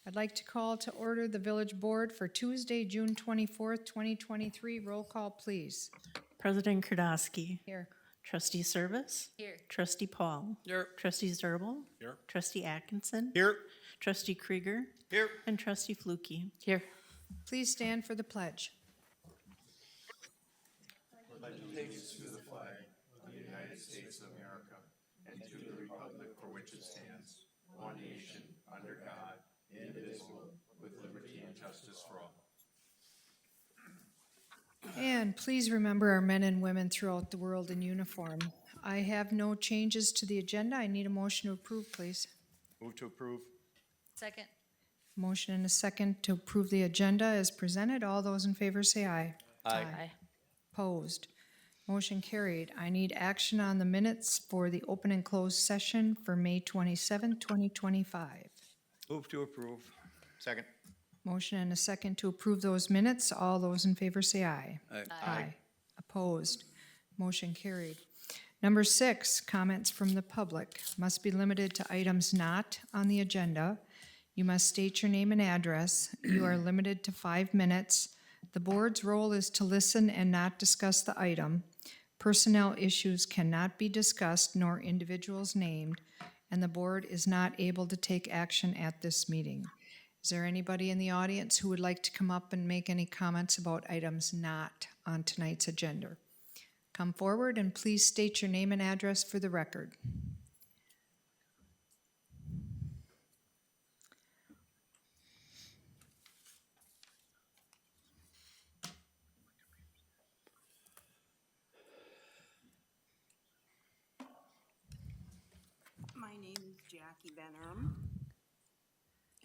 I'd like to call to order the village board for Tuesday, June 24th, 2023. Roll call, please. President Kardasky. Here. Trustee Service. Here. Trustee Paul. Here. Trustee Zerbal. Here. Trustee Atkinson. Here. Trustee Krieger. Here. And Trustee Flukie. Here. Please stand for the pledge. And please remember our men and women throughout the world in uniform. I have no changes to the agenda. I need a motion to approve, please. Move to approve. Second. Motion and a second to approve the agenda as presented. All those in favor say aye. Aye. Opposed. Motion carried. I need action on the minutes for the open and closed session for May 27, 2025. Move to approve. Second. Motion and a second to approve those minutes. All those in favor say aye. Aye. Opposed. Motion carried. Number 6, comments from the public must be limited to items not on the agenda. You must state your name and address. You are limited to 5 minutes. The board's role is to listen and not discuss the item. Personnel issues cannot be discussed nor individuals named, and the board is not able to take action at this meeting. Is there anybody in the audience who would like to come up and make any comments about items not on tonight's agenda? Come forward and please state your name and address for the record. My name is Jackie Venerum,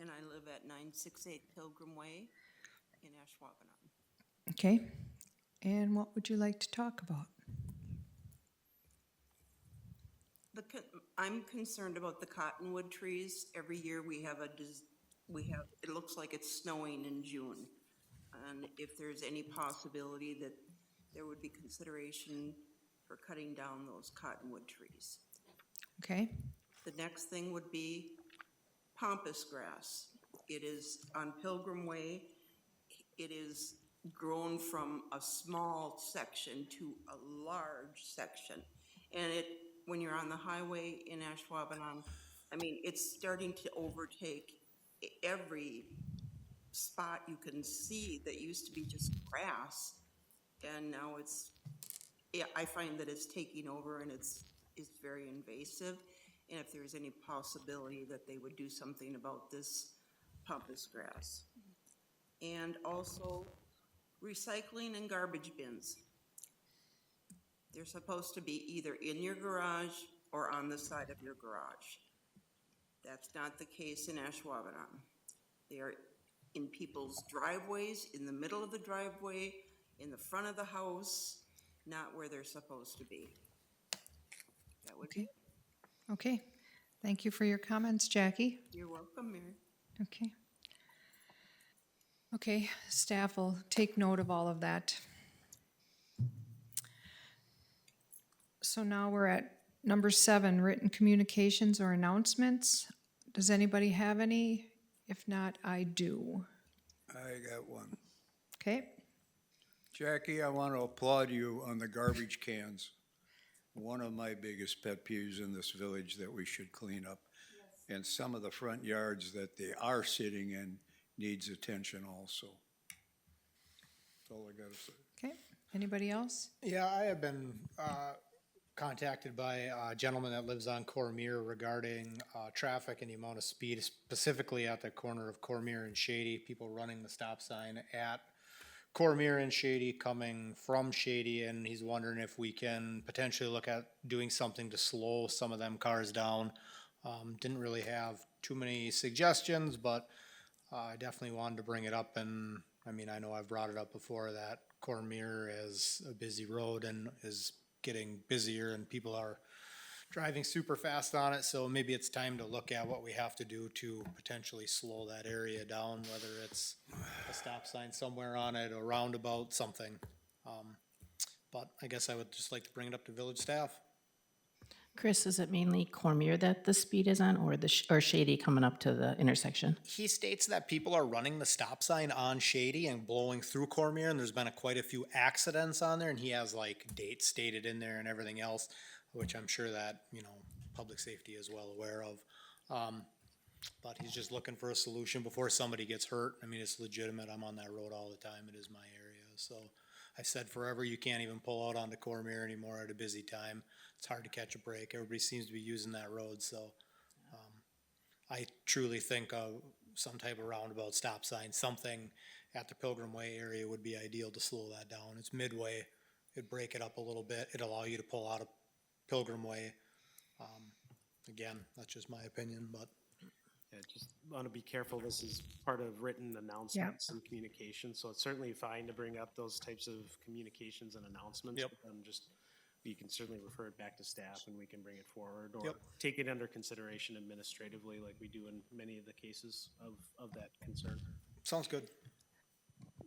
and I live at 968 Pilgrim Way in Ashwaubenon. Okay, and what would you like to talk about? I'm concerned about the cottonwood trees. Every year we have it looks like it's snowing in June. And if there's any possibility that there would be consideration for cutting down those cottonwood trees. Okay, The next thing would be pampas grass. It is on Pilgrim Way. It is grown from a small section to a large section. And when you're on the highway in Ashwaubenon, I mean, it's starting to overtake every spot you can see that used to be just grass. And now I find that it's taking over and it's very invasive. And if there's any possibility that they would do something about this pampas grass. And also recycling and garbage bins. They're supposed to be either in your garage or on the side of your garage. That's not the case in Ashwaubenon. They are in people's driveways, in the middle of the driveway, in the front of the house, not where they're supposed to be. That would be. okay. Thank you for your comments, Jackie. You're welcome, Mary. Okay. Okay, staff will take note of all of that. So now we're at number 7, written communications or announcements. Does anybody have any? If not, I do. I got one. Okay, Jackie, I want to applaud you on the garbage cans. One of my biggest pet peeves in this village that we should clean up. And some of the front yards that they are sitting in needs attention also. That's all I got to say. okay. Anybody else? Yeah, I have been contacted by a gentleman that lives on Cormier regarding traffic and the amount of speed, specifically at the corner of Cormier and Shady, people running the stop sign at Cormier and Shady, coming from Shady, and he's wondering if we can potentially look at doing something to slow some of them cars down. Didn't really have too many suggestions, but I definitely wanted to bring it up, and I mean, I know I've brought it up before that Cormier is a busy road and is getting busier and people are driving super fast on it, so maybe it's time to look at what we have to do to potentially slow that area down, whether it's a stop sign somewhere on it, a roundabout, something. But I guess I would just like to bring it up to village staff. Chris, is it mainly Cormier that the speed is on, or or Shady coming up to the intersection? He states that people are running the stop sign on Shady and blowing through Cormier, and there's been quite a few accidents on there, and he has like dates stated in there and everything else, which I'm sure that, public safety is well aware of. But he's just looking for a solution before somebody gets hurt. I mean, it's legitimate. I'm on that road all the time. It is my area. So I've said forever, you can't even pull out onto Cormier anymore at a busy time. It's hard to catch a break. Everybody seems to be using that road, so I truly think some type of roundabout stop sign, something at the Pilgrim Way area would be ideal to slow that down. It's midway. It'd break it up a little bit. It'd allow you to pull out of Pilgrim Way. Again, that's just my opinion, but Yeah, just want to be careful. This is part of written announcements and communication, so it's certainly fine to bring up those types of communications and announcements. Yep. But just, you can certainly refer it back to staff and we can bring it forward or Yep. take it under consideration administratively like we do in many of the cases of that concern. sounds good.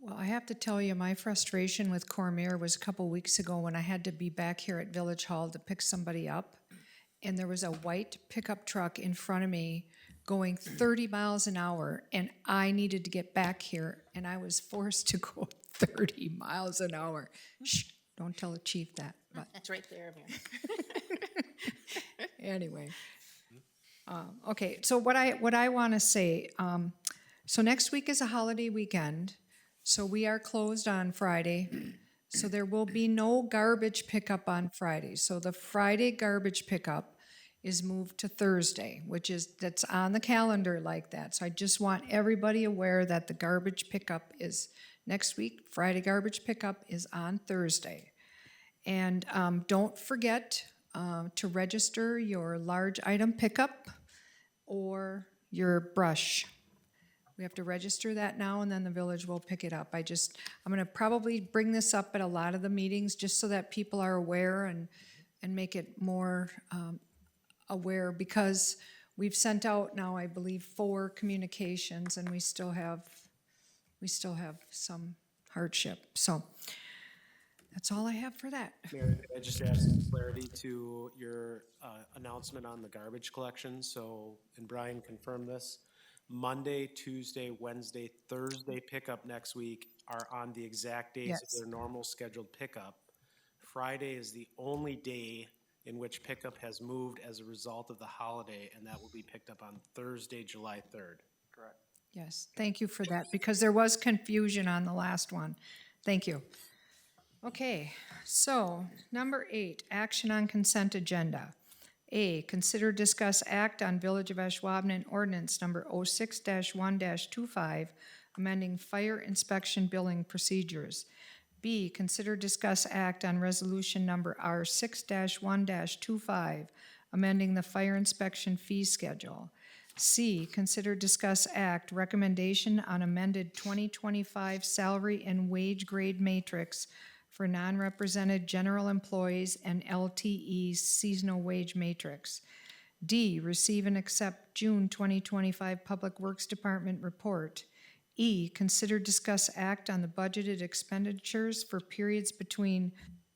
Well, I have to tell you, my frustration with Cormier was a couple weeks ago when I had to be back here at Village Hall to pick somebody up. And there was a white pickup truck in front of me going 30 miles an hour, and I needed to get back here, and I was forced to go 30 miles an hour. Shh, don't tell the chief that, but It's right there, Mayor. anyway. Okay, so what I want to say, so next week is a holiday weekend, so we are closed on Friday. So there will be no garbage pickup on Friday. So the Friday garbage pickup is moved to Thursday, that's on the calendar like that. So I just want everybody aware that the garbage pickup is next week. Friday garbage pickup is on Thursday. And don't forget to register your large item pickup or your brush. We have to register that now, and then the village will pick it up. I'm gonna probably bring this up at a lot of the meetings, just so that people are aware and make it more aware, because we've sent out now, I believe, 4 communications, and we still have some hardship. So that's all I have for that. Mayor, could I just add some clarity to your announcement on the garbage collection? So, and Brian confirmed this, Monday, Tuesday, Wednesday, Thursday pickup next week are on the exact days of Yes. their normal scheduled pickup. Friday is the only day in which pickup has moved as a result of the holiday, and that will be picked up on Thursday, July 3rd. Correct. Yes, thank you for that, because there was confusion on the last one. Thank you. Okay, so number 8, action on consent agenda. A, consider, discuss, act on Village of Ashwaubenon ordinance number 06-1-25, amending fire inspection billing procedures. B, consider, discuss, act on resolution number R6-1-25, amending the fire inspection fee schedule. C, consider, discuss, act, recommendation on amended 2025 salary and wage grade matrix for non-represented general employees and LTE seasonal wage matrix. D, receive and accept June 2025 Public Works Department report. E, consider, discuss, act on the budgeted expenditures for periods between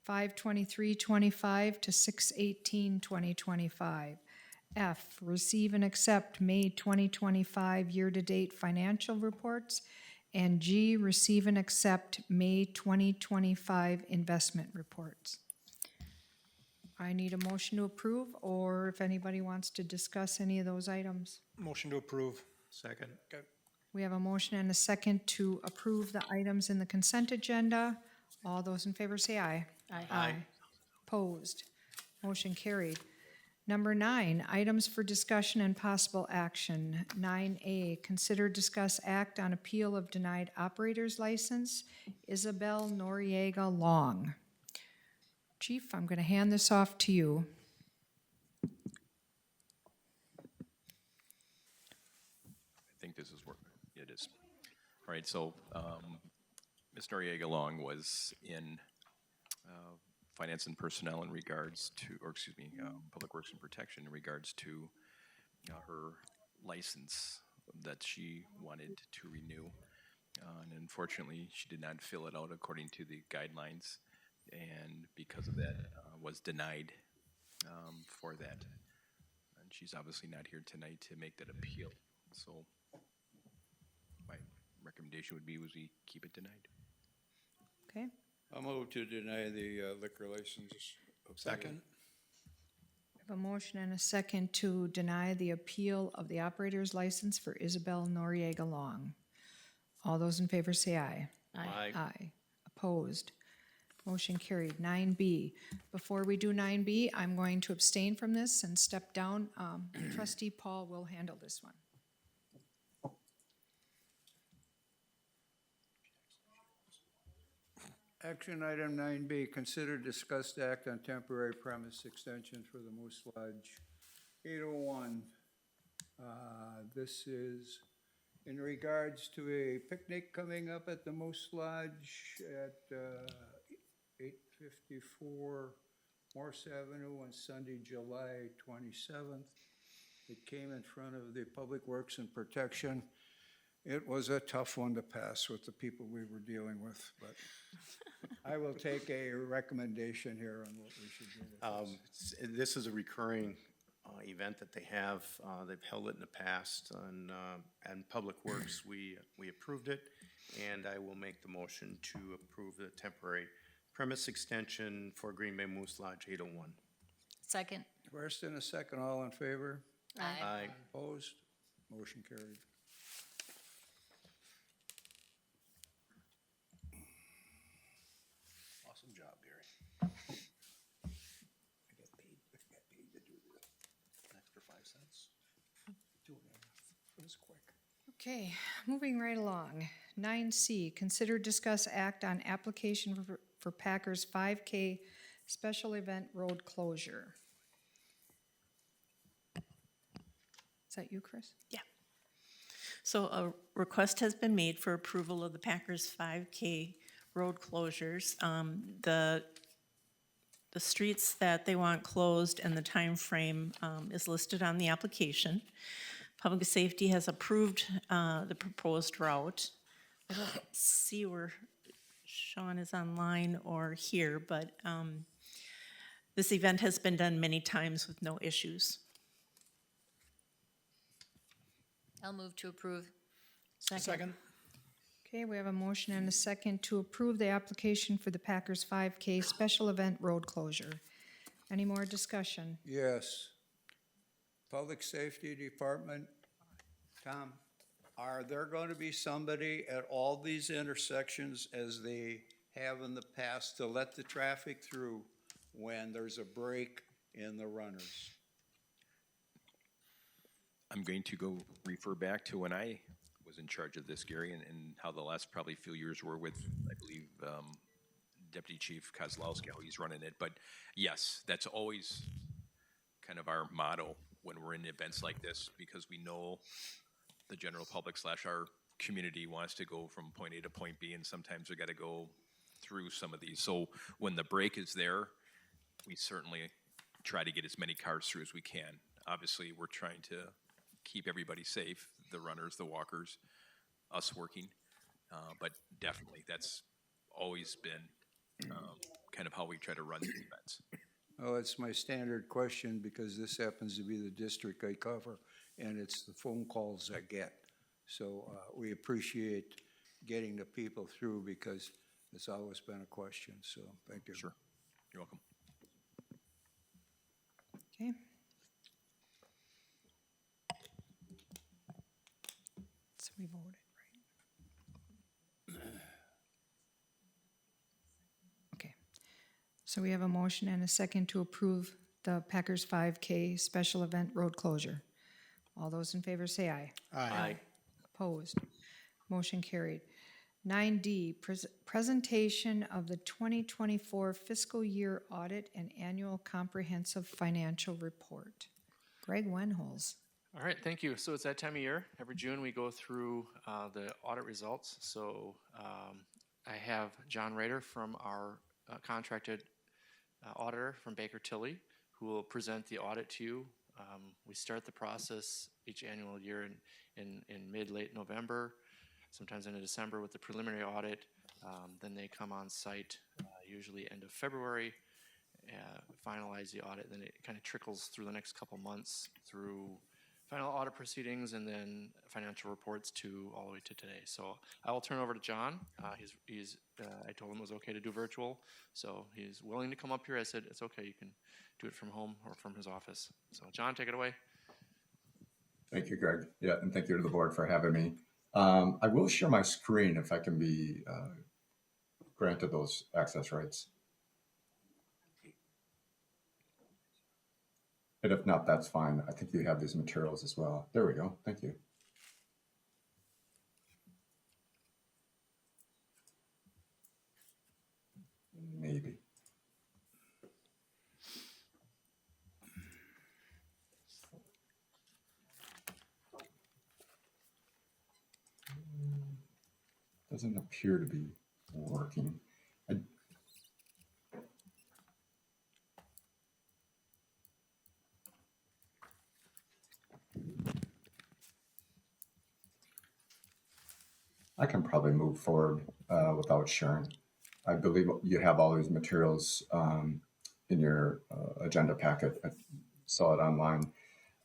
5/23/25 to 6/18/2025. F, receive and accept May 2025 year-to-date financial reports. And G, receive and accept May 2025 investment reports. I need a motion to approve, or if anybody wants to discuss any of those items. Motion to approve. Second. We have a motion and a second to approve the items in the consent agenda. All those in favor say aye. Aye. Opposed? Motion carried. Number 9, items for discussion and possible action. 9A, consider, discuss, act on appeal of denied operator's license, Isabel Noriega Long. Chief, I'm going to hand this off to you. I think this is where it is. All right, so Ms. Noriega Long was in Finance and Personnel in regards to, Public Works and Protection in regards to her license that she wanted to renew. And unfortunately, she did not fill it out according to the guidelines, and because of that, was denied for that. And she's obviously not here tonight to make that appeal. So my recommendation would be was we keep it denied. Okay, I'll move to deny the liquor license. Second. I have a motion and a second to deny the appeal of the operator's license for Isabel Noriega Long. All those in favor say aye. Aye. Aye. Opposed? Motion carried. 9B. Before we do 9B, I'm going to abstain from this and step down. Trustee Paul will handle this one. Action item 9B, consider discussed act on temporary premise extension for the Moose Lodge 801. This is in regards to a picnic coming up at the Moose Lodge at 854 Morse Avenue on Sunday, July 27th. It came in front of the Public Works and Protection. It was a tough one to pass with the people we were dealing with, but I will take a recommendation here on what we should do with this. This is a recurring event that they have. They've held it in the past, and Public Works, we approved it, and I will make the motion to approve the temporary premise extension for Green Bay Moose Lodge 801. Second. First and a second, all in favor? Aye. Opposed? Motion carried. Awesome job, Gary. I got paid to do An extra 5 cents. it was quick. Okay, moving right along. 9C, consider, discuss, act on application for Packers 5K special event road closure. Is that you, Chris? Yeah. So a request has been made for approval of the Packers 5K road closures. The streets that they want closed and the time frame is listed on the application. Public Safety has approved the proposed route. I don't see where Sean is online or here, but this event has been done many times with no issues. I'll move to approve. Second. Okay, we have a motion and a second to approve the application for the Packers 5K special event road closure. Any more discussion? Yes. Public Safety Department, Tom, are there going to be somebody at all these intersections as they have in the past to let the traffic through when there's a break in the runners? I'm going to go refer back to when I was in charge of this, Gary, and how the last probably few years were with, I believe, Deputy Chief Kozlowski, how he's running it. But yes, that's always kind of our motto when we're in events like this, because we know the general public / our community wants to go from point A to point B, and sometimes we got to go through some of these. So when the break is there, we certainly try to get as many cars through as we can. Obviously, we're trying to keep everybody safe, the runners, the walkers, us working. But definitely, that's always been kind of how we try to run these events. Oh, it's my standard question because this happens to be the district I cover, and it's the phone calls I get. So we appreciate getting the people through because it's always been a question, so thank you. Sure. You're welcome. Okay. So we voted, right? Okay. So we have a motion and a second to approve the Packers 5K special event road closure. All those in favor say aye. Aye. Opposed? Motion carried. 9D, presentation of the 2024 fiscal year audit and annual comprehensive financial report. Greg Wenholz. All right, thank you. So it's that time of year. Every June, we go through the audit results. So I have John Rader from our contracted auditor from Baker Tilly, who will present the audit to you. We start the process each annual year in mid-late November, sometimes into December with the preliminary audit. Then they come on site, usually end of February, finalize the audit, then it kind of trickles through the next couple months through final audit proceedings and then financial reports to all the way to today. So I will turn over to John. I told him it was okay to do virtual, so he's willing to come up here. I said, it's okay, you can do it from home or from his office. So John, take it away. Thank you, Greg. Yeah, and thank you to the board for having me. I will share my screen if I can be granted those access rights. And if not, that's fine. I think you have these materials as well. There we go. Thank you. Maybe. Doesn't appear to be working. I can probably move forward without sharing. I believe you have all these materials in your agenda packet. I saw it online.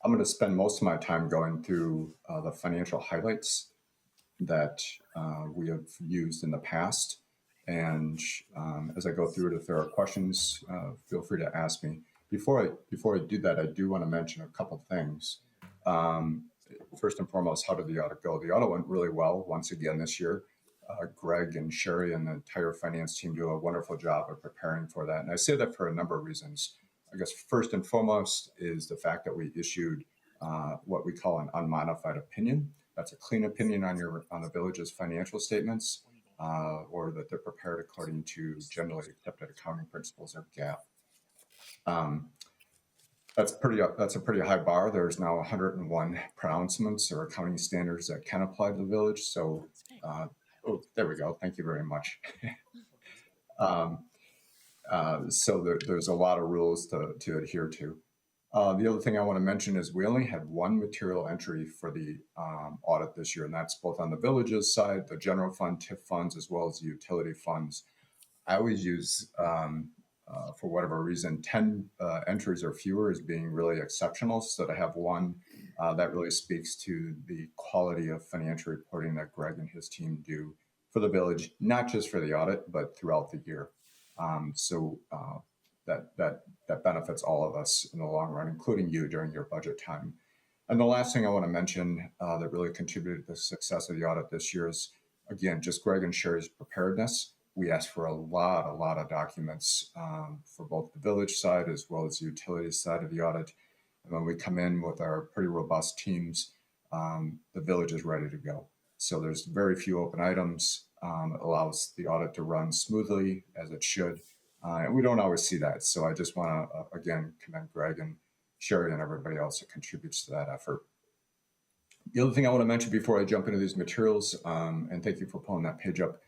I'm going to spend most of my time going through the financial highlights that we have used in the past. And as I go through it, if there are questions, feel free to ask me. Before I do that, I do want to mention a couple things. First and foremost, how did the audit go? The audit went really well once again this year. Greg and Sherry and the entire finance team do a wonderful job of preparing for that. And I say that for a number of reasons. I guess first and foremost is the fact that we issued what we call an unmodified opinion. That's a clean opinion on the village's financial statements, or that they're prepared according to generally accepted accounting principles or GAAP. That's a pretty high bar. There's now 101 pronouncements or accounting standards that can apply to the village. So, oh, there we go. Thank you very much. So there's a lot of rules to adhere to. The other thing I want to mention is we only had one material entry for the audit this year, and that's both on the village's side, the general fund, TIF funds, as well as the utility funds. I always use, for whatever reason, 10 entries or fewer as being really exceptional. So to have one, that really speaks to the quality of financial reporting that Greg and his team do for the village, not just for the audit, but throughout the year. That benefits all of us in the long run, including you during your budget time. And the last thing I want to mention that really contributed to the success of the audit this year is, again, just Greg and Sherry's preparedness. We asked for a lot of documents for both the village side as well as the utility side of the audit. And when we come in with our pretty robust teams, the village is ready to go. So there's very few open items. It allows the audit to run smoothly as it should. And we don't always see that. So I just want to, again, commend Greg and Sherry and everybody else that contributes to that effort. The other thing I want to mention before I jump into these materials, and thank you for pulling that page up,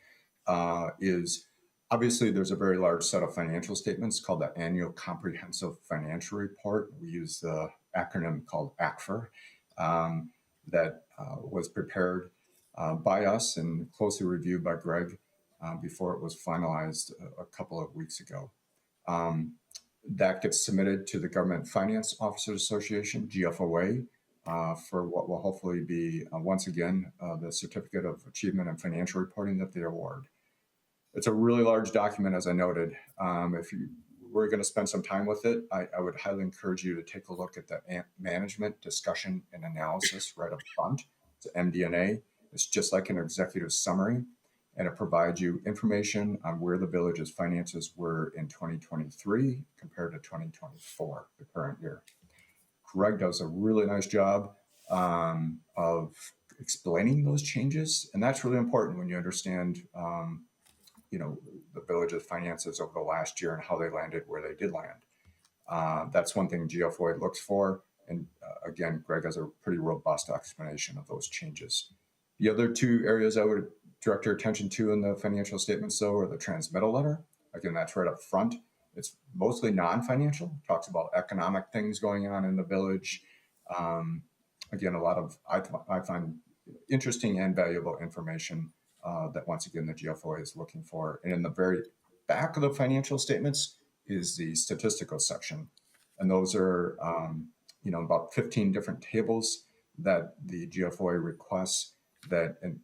is obviously there's a very large set of financial statements called the Annual Comprehensive Financial Report. We use the acronym called ACFR that was prepared by us and closely reviewed by Greg before it was finalized a couple of weeks ago. That gets submitted to the Government Finance Officers Association, GFOA, for what will hopefully be, once again, the Certificate of Achievement and Financial Reporting that they award. It's a really large document, as I noted. If you were going to spend some time with it, I would highly encourage you to take a look at the Management Discussion and Analysis right up front. It's MD&A. It's just like an executive summary, and it provides you information on where the village's finances were in 2023 compared to 2024, the current year. Greg does a really nice job of explaining those changes, and that's really important when you understand, the village's finances over the last year and how they landed where they did land. That's one thing GFOA looks for, and again, Greg has a pretty robust explanation of those changes. The other two areas I would direct your attention to in the financial statements, though, are the transmittal letter. Again, that's right up front. It's mostly non-financial, talks about economic things going on in the village. Again, a lot of, I find, interesting and valuable information that, once again, the GFOA is looking for. And in the very back of the financial statements, is the statistical section. And those are, about 15 different tables that the GFOA requests that, and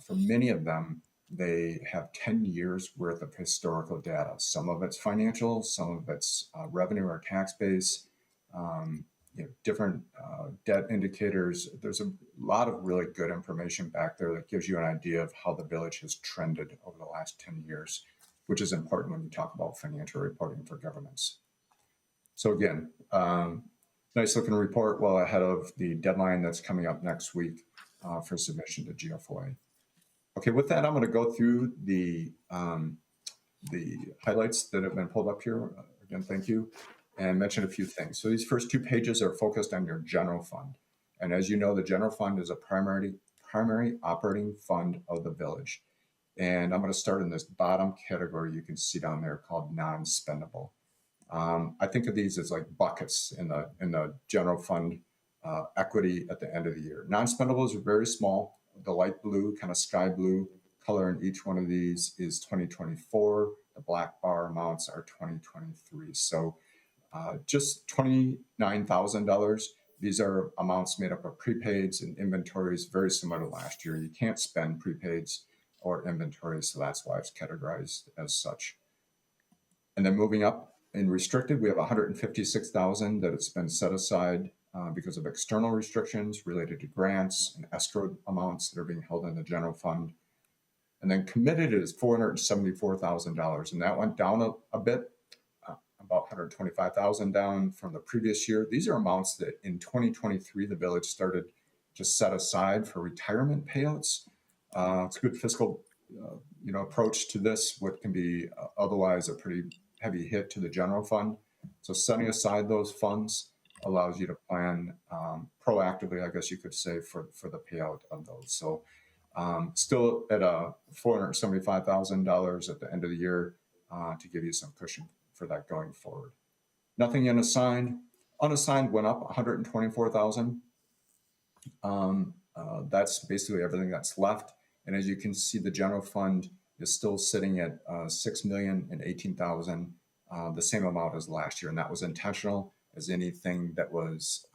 for many of them, they have 10 years worth of historical data. Some of it's financial, some of it's revenue or tax base, different debt indicators. There's a lot of really good information back there that gives you an idea of how the village has trended over the last 10 years, which is important when you talk about financial reporting for governments. So again, nice looking report well ahead of the deadline that's coming up next week for submission to GFOA. Okay, with that, I'm going to go through the highlights that have been pulled up here. Again, thank you, and mention a few things. So these first 2 pages are focused on your general fund. And as you know, the general fund is a primary operating fund of the village. And I'm going to start in this bottom category you can see down there called non-spendable. I think of these as like buckets in the general fund equity at the end of the year. Non-spendables are very small. The light blue, kind of sky blue color in each one of these is 2024. The black bar amounts are 2023. So just $29,000. These are amounts made up of prepaids and inventories, very similar to last year. You can't spend prepaids or inventories, so that's why it's categorized as such. And then moving up in restricted, we have 156,000 that has been set aside because of external restrictions related to grants and escrow amounts that are being held in the general fund. And then committed is $474,000, and that went down a bit, about 125,000 down from the previous year. These are amounts that in 2023 the village started to set aside for retirement payouts. It's a good fiscal, approach to this. What can be otherwise a pretty heavy hit to the general fund. So setting aside those funds allows you to plan proactively, I guess you could say, for the payout of those. So still at $475,000 at the end of the year to give you some cushion for that going forward. Nothing unassigned. Unassigned went up 124,000. That's basically everything that's left. And as you can see, the general fund is still sitting at $6,018,000, the same amount as last year, and that was intentional, as anything that was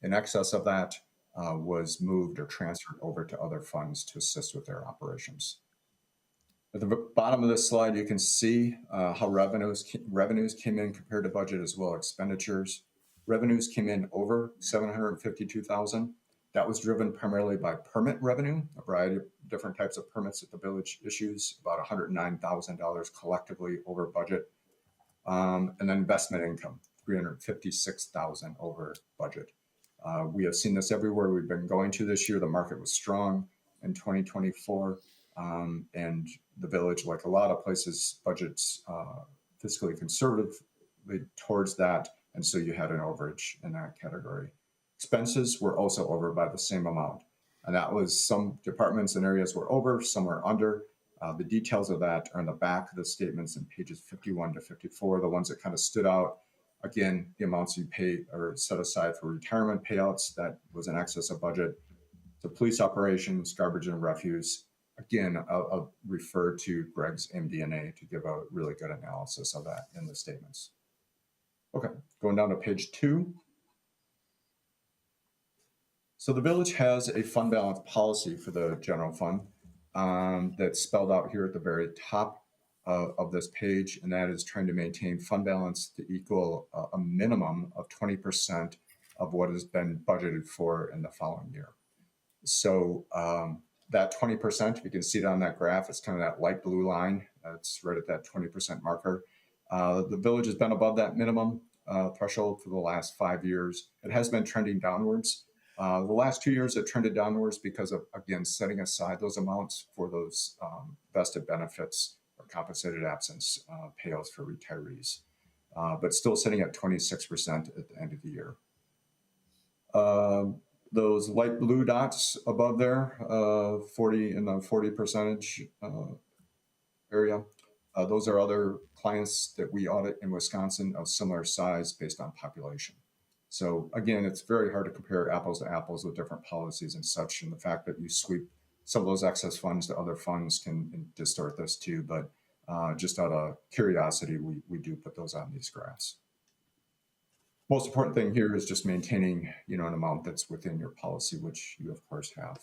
in excess of that was moved or transferred over to other funds to assist with their operations. At the bottom of this slide, you can see how revenues came in compared to budget, as well as expenditures. Revenues came in over $752,000. That was driven primarily by permit revenue, a variety of different types of permits that the village issues, about $109,000 collectively over budget. And then investment income, $356,000 over budget. We have seen this everywhere we've been going to this year. The market was strong in 2024, and the village, like a lot of places, budgets fiscally conservatively towards that, and so you had an overage in that category. Expenses were also over by the same amount, and that was some departments and areas were over, some were under. The details of that are in the back of the statements in pages 51 to 54, the ones that kind of stood out. Again, the amounts you pay or set aside for retirement payouts, that was in excess of budget. The police operations, garbage and refuse. Again, I'll refer to Greg's MD&A to give a really good analysis of that in the statements. Okay, going down to page 2. So the village has a fund balance policy for the general fund that's spelled out here at the very top of this page, and that is trying to maintain fund balance to equal a minimum of 20% of what has been budgeted for in the following year. So that 20%, if you can see it on that graph, it's kind of that light blue line. It's right at that 20% marker. The village has been above that minimum threshold for the last 5 years. It has been trending downwards. The last 2 years it trended downwards because of, again, setting aside those amounts for those vested benefits or compensated absence payouts for retirees, but still sitting at 26% at the end of the year. Those light blue dots above there, 40 in the 40% area, those are other clients that we audit in Wisconsin of similar size based on population. So again, it's very hard to compare apples to apples with different policies and such, and the fact that you sweep some of those excess funds to other funds can distort this too. But Just out of curiosity, we do put those on these graphs. Most important thing here is just maintaining, an amount that's within your policy, which you of course have.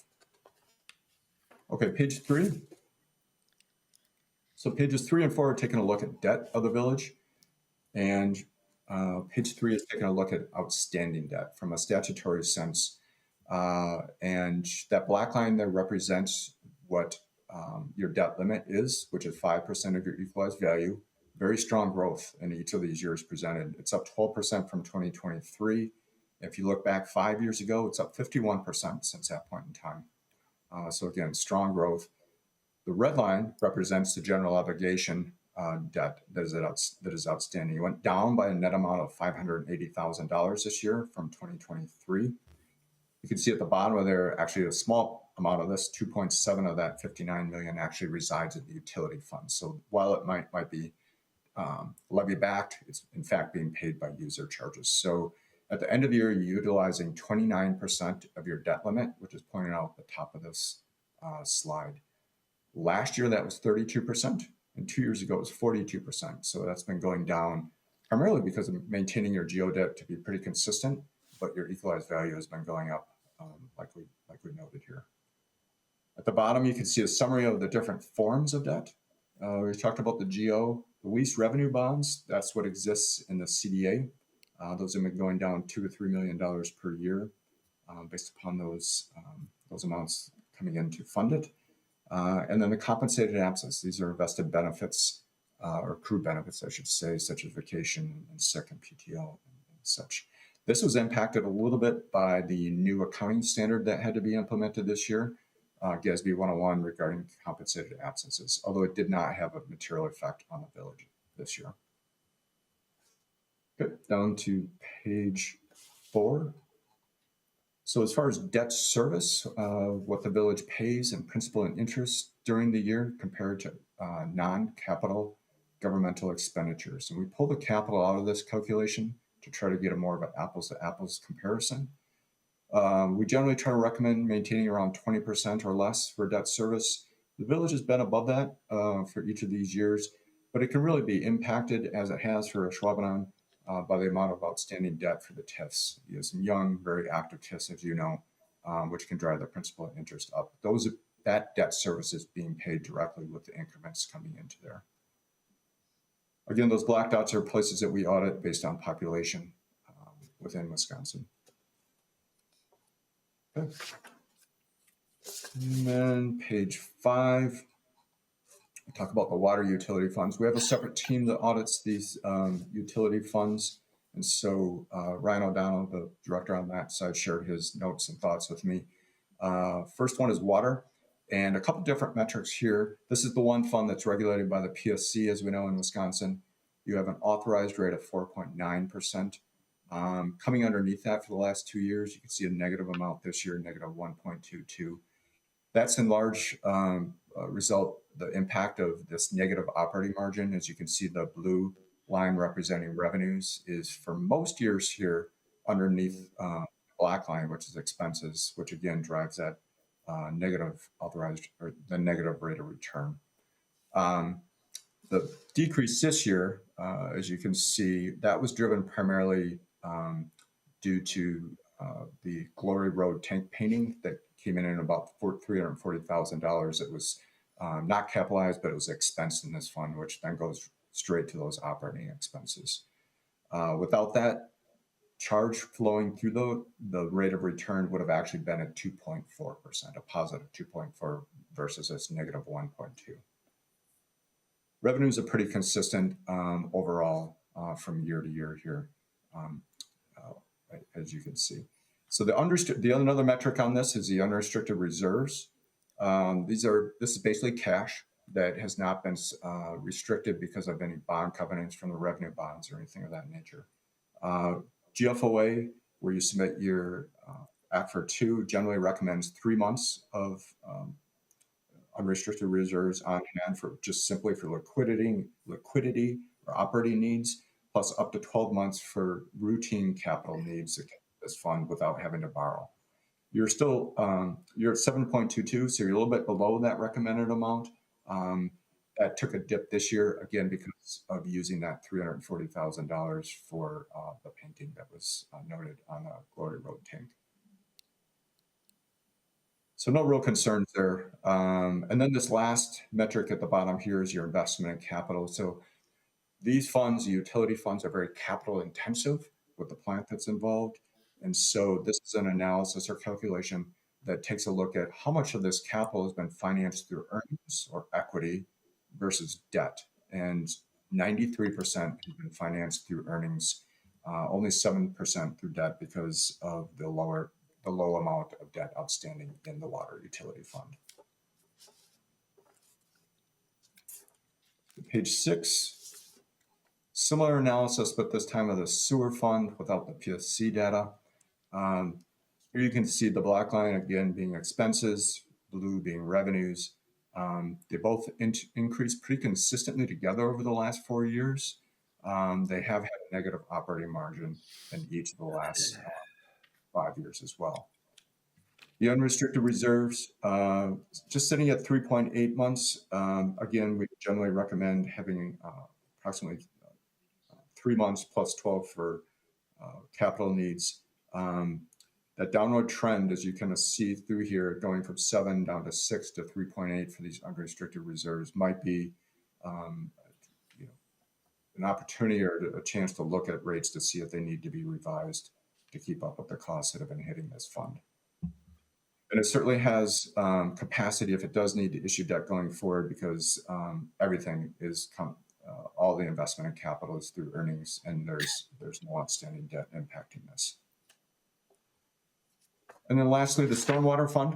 Okay, page 3. So pages 3 and 4 are taking a look at debt of the village, and page 3 is taking a look at outstanding debt from a statutory sense. And that black line there represents what your debt limit is, which is 5% of your equalized value. Very strong growth in each of these years presented. It's up 12% from 2023. If you look back 5 years ago, it's up 51% since that point in time. So again, strong growth. The red line represents the general obligation debt that is outstanding. It went down by a net amount of $580,000 this year from 2023. You can see at the bottom of there, actually a small amount of this, 2.7 of that 59 million actually resides in the utility fund. So while it might be levy backed, it's in fact being paid by user charges. So at the end of the year, you're utilizing 29% of your debt limit, which is pointed out at the top of this slide. Last year, that was 32%, and 2 years ago, it was 42%. So that's been going down primarily because of maintaining your geodebt to be pretty consistent, but your equalized value has been going up, like we noted here. At the bottom, you can see a summary of the different forms of debt. We talked about the GO, the lease revenue bonds. That's what exists in the CDA. Those have been going down $2 to $3 million per year, based upon those amounts coming in to fund it. And then the compensated absence. These are vested benefits, or accrued benefits, I should say, such as vacation and sick and PTO and such. This was impacted a little bit by the new accounting standard that had to be implemented this year, GASB 101 regarding compensated absences, although it did not have a material effect on the village this year. Good, down to page 4. So as far as debt service, what the village pays in principal and interest during the year compared to non-capital governmental expenditures. And we pull the capital out of this calculation to try to get a more of an apples to apples comparison. We generally try to recommend maintaining around 20% or less for debt service. The village has been above that for each of these years, but it can really be impacted, as it has for Ashwaubenon, by the amount of outstanding debt for the TIFs. You have some young, very active TIFs, as you know, which can drive the principal and interest up. That debt service is being paid directly with the increments coming into there. Again, those black dots are places that we audit based on population within Wisconsin. Okay. And then page 5, we talk about the water utility funds. We have a separate team that audits these utility funds. And so Ryan O'Donnell, the director on that side, shared his notes and thoughts with me. First one is water, and a couple different metrics here. This is the one fund that's regulated by the PSC, as we know in Wisconsin. You have an authorized rate of 4.9%. Coming underneath that for the last 2 years, you can see a negative amount this year, negative 1.22. That's in large result, the impact of this negative operating margin. As you can see, the blue line representing revenues is for most years here underneath black line, which is expenses, which again drives that negative authorized or the negative rate of return. The decrease this year, as you can see, that was driven primarily due to the Glory Road tank painting that came in at about $340,000. It was not capitalized, but it was expensed in this fund, which then goes straight to those operating expenses. Without that charge flowing through the rate of return would have actually been at 2.4%, a positive 2.4 versus this negative 1.2. Revenues are pretty consistent overall from year to year here, as you can see. So another metric on this is the unrestricted reserves. This is basically cash that has not been restricted because of any bond covenants from the revenue bonds or anything of that nature. GFOA, where you submit your Act for 2, generally recommends 3 months of unrestricted reserves on hand for just simply for liquidity or operating needs, plus up to 12 months for routine capital needs to get this fund without having to borrow. You're still, you're at 7.22, so you're a little bit below that recommended amount. That took a dip this year, again, because of using that $340,000 for the painting that was noted on the Glory Road tank. So no real concerns there. And then this last metric at the bottom here is your investment in capital. So these funds, the utility funds, are very capital intensive with the plant that's involved. And so this is an analysis or calculation that takes a look at how much of this capital has been financed through earnings or equity versus debt. And 93% has been financed through earnings, only 7% through debt because of the low amount of debt outstanding in the water utility fund. Page 6, similar analysis, but this time of the sewer fund without the PSC data. Here you can see the black line again being expenses, blue being revenues. They both increased pretty consistently together over the last 4 years. They have had a negative operating margin in each of the last 5 years as well. The unrestricted reserves, just sitting at 3.8 months. Again, we generally recommend having approximately 3 months plus 12 for capital needs. That downward trend, as you kind of see through here, going from 7 down to 6 to 3.8 for these unrestricted reserves might be an opportunity or a chance to look at rates to see if they need to be revised to keep up with the costs that have been hitting this fund. And it certainly has capacity if it does need to issue debt going forward, because everything is all the investment in capital is through earnings, and there's no outstanding debt impacting this. And then lastly, the stormwater fund.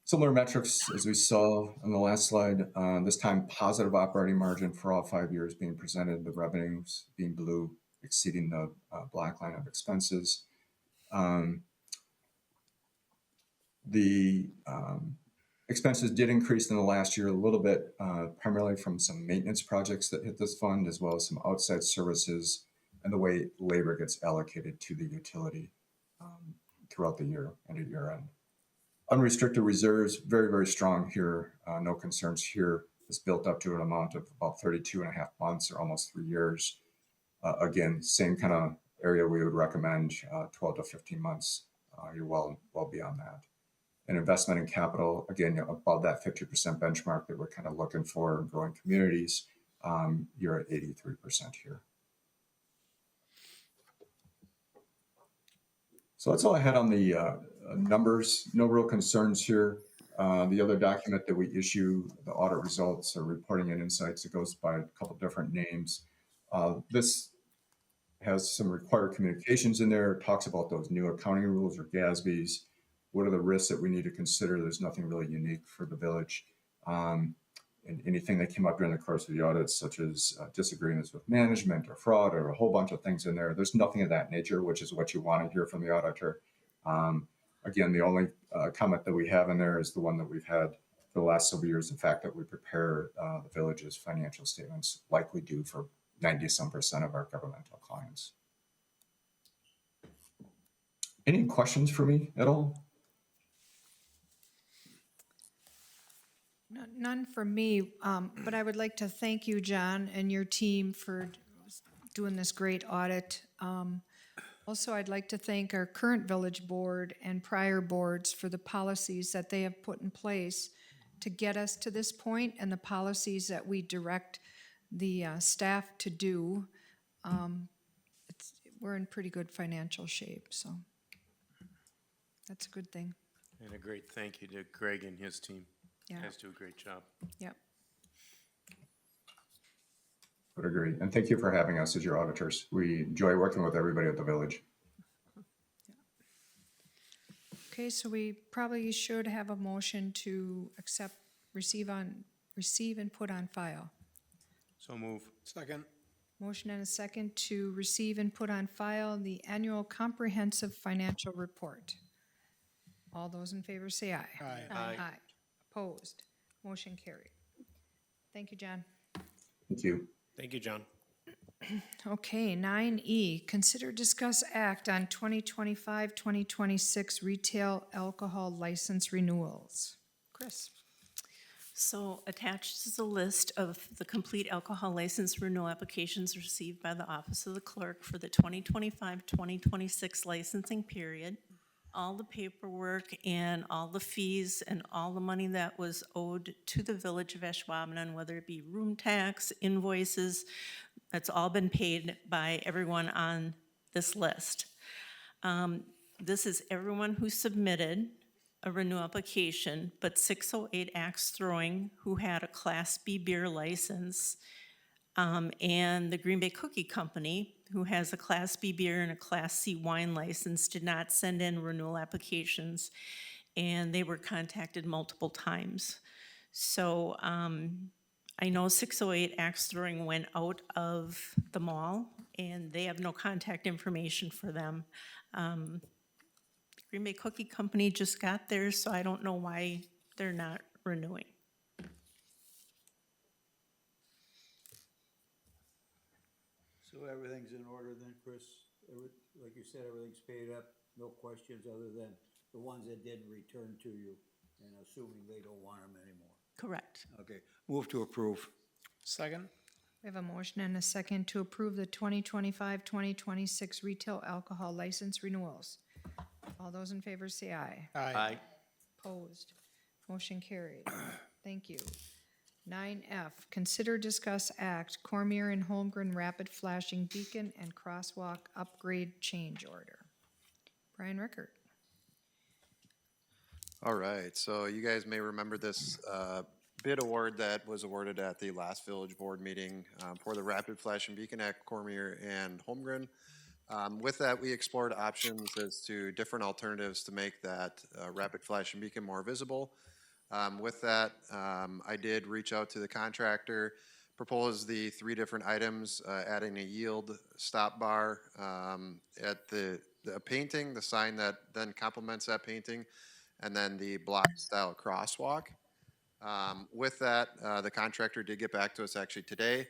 Similar metrics as we saw on the last slide, this time positive operating margin for all 5 years being presented, the revenues being blue, exceeding the black line of expenses. The expenses did increase in the last year a little bit, primarily from some maintenance projects that hit this fund, as well as some outside services and the way labor gets allocated to the utility throughout the year and at year end. Unrestricted reserves, very, very strong here. No concerns here. It's built up to an amount of about 32.5 months or almost 3 years. Again, same kind of area we would recommend, 12 to 15 months. You're well beyond that. And investment in capital, again, above that 50% benchmark that we're kind of looking for in growing communities, you're at 83% here. So that's all I had on the numbers. No real concerns here. The other document that we issue, the audit results or reporting and insights, it goes by a couple different names. This has some required communications in there. It talks about those new accounting rules or GASBs. What are the risks that we need to consider? There's nothing really unique for the village. And anything that came up during the course of the audit, such as disagreements with management or fraud or a whole bunch of things in there. There's nothing of that nature, which is what you want to hear from the auditor. Again, the only comment that we have in there is the one that we've had for the last several years, the fact that we prepare the village's financial statements like we do for 90-some% of our governmental clients. Any questions for me at all? None for me, but I would like to thank you, John, and your team for doing this great audit. Also, I'd like to thank our current village board and prior boards for the policies that they have put in place to get us to this point, and the policies that we direct the staff to do. We're in pretty good financial shape, so that's a good thing. And a great thank you to Greg and his team. Yeah. You guys do a great job. Yep. Would agree. And thank you for having us as your auditors. We enjoy working with everybody at the village. Okay, so we probably should have a motion to accept, receive and put on file. So move. Second. Motion and a second to receive and put on file the annual comprehensive financial report. All those in favor say aye. Aye. Aye. Opposed? Motion carried. Thank you, John. Thank you. Thank you, John. Okay, 9E, consider, discuss, act on 2025-2026 retail alcohol license renewals. Chris? So attached is a list of the complete alcohol license renewal applications received by the Office of the Clerk for the 2025-2026 licensing period. All the paperwork and all the fees and all the money that was owed to the Village of Ashwaubenon, whether it be room tax, invoices, that's all been paid by everyone on this list. This is everyone who submitted a renewal application, but 608 Axe Throwing, who had a Class B beer license, and the Green Bay Cookie Company, who has a Class B beer and a Class C wine license, did not send in renewal applications, and they were contacted multiple times. So I know 608 Axe Throwing went out of the mall, and they have no contact information for them. Green Bay Cookie Company just got theirs, so I don't know why they're not renewing. So everything's in order then, Chris? Like you said, everything's paid up, no questions other than the ones that didn't return to you, and assuming they don't want them anymore. Correct. Okay, move to approve. Second? We have a motion and a second to approve the 2025-2026 retail alcohol license renewals. All those in favor say aye. Aye. Opposed? Motion carried. Thank you. 9F, consider, discuss, act, Cormier and Holmgren rapid flashing beacon and crosswalk upgrade change order. Brian Rickert. All right, so you guys may remember this bid award that was awarded at the last village board meeting for the rapid flashing beacon at Cormier and Holmgren. With that, we explored options as to different alternatives to make that rapid flashing beacon more visible. With that, I did reach out to the contractor, propose the 3 different items, adding a yield stop bar at the painting, the sign that then complements that painting, and then the block style crosswalk. With that, the contractor did get back to us actually today.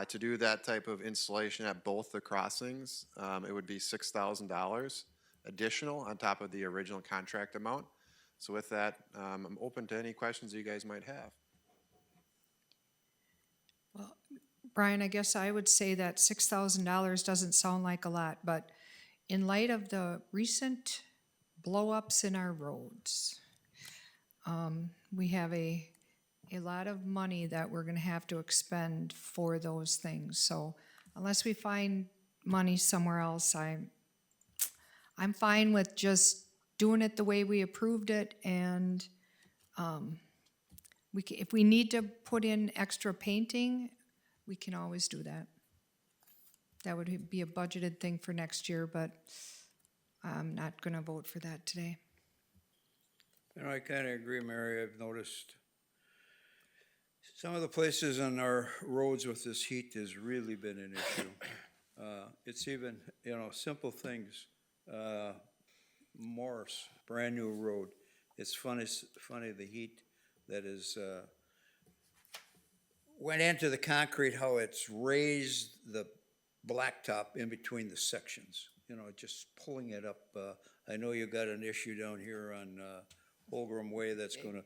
To do that type of installation at both the crossings, it would be $6,000 additional on top of the original contract amount. So with that, I'm open to any questions you guys might have. Well, Brian, I guess I would say that $6,000 doesn't sound like a lot, but in light of the recent blow-ups in our roads, we have a lot of money that we're gonna have to expend for those things. So unless we find money somewhere else, I'm fine with just doing it the way we approved it, and if we need to put in extra painting, we can always do that. That would be a budgeted thing for next year, but I'm not gonna vote for that today. You know, I kind of agree, Mary. I've noticed some of the places on our roads with this heat has really been an issue. It's even, you know, simple things. Morris, brand new road. It's funny the heat that is, went into the concrete, how it's raised the blacktop in between the sections. You know, just pulling it up. I know you got an issue down here on Holmgren Way that's gonna,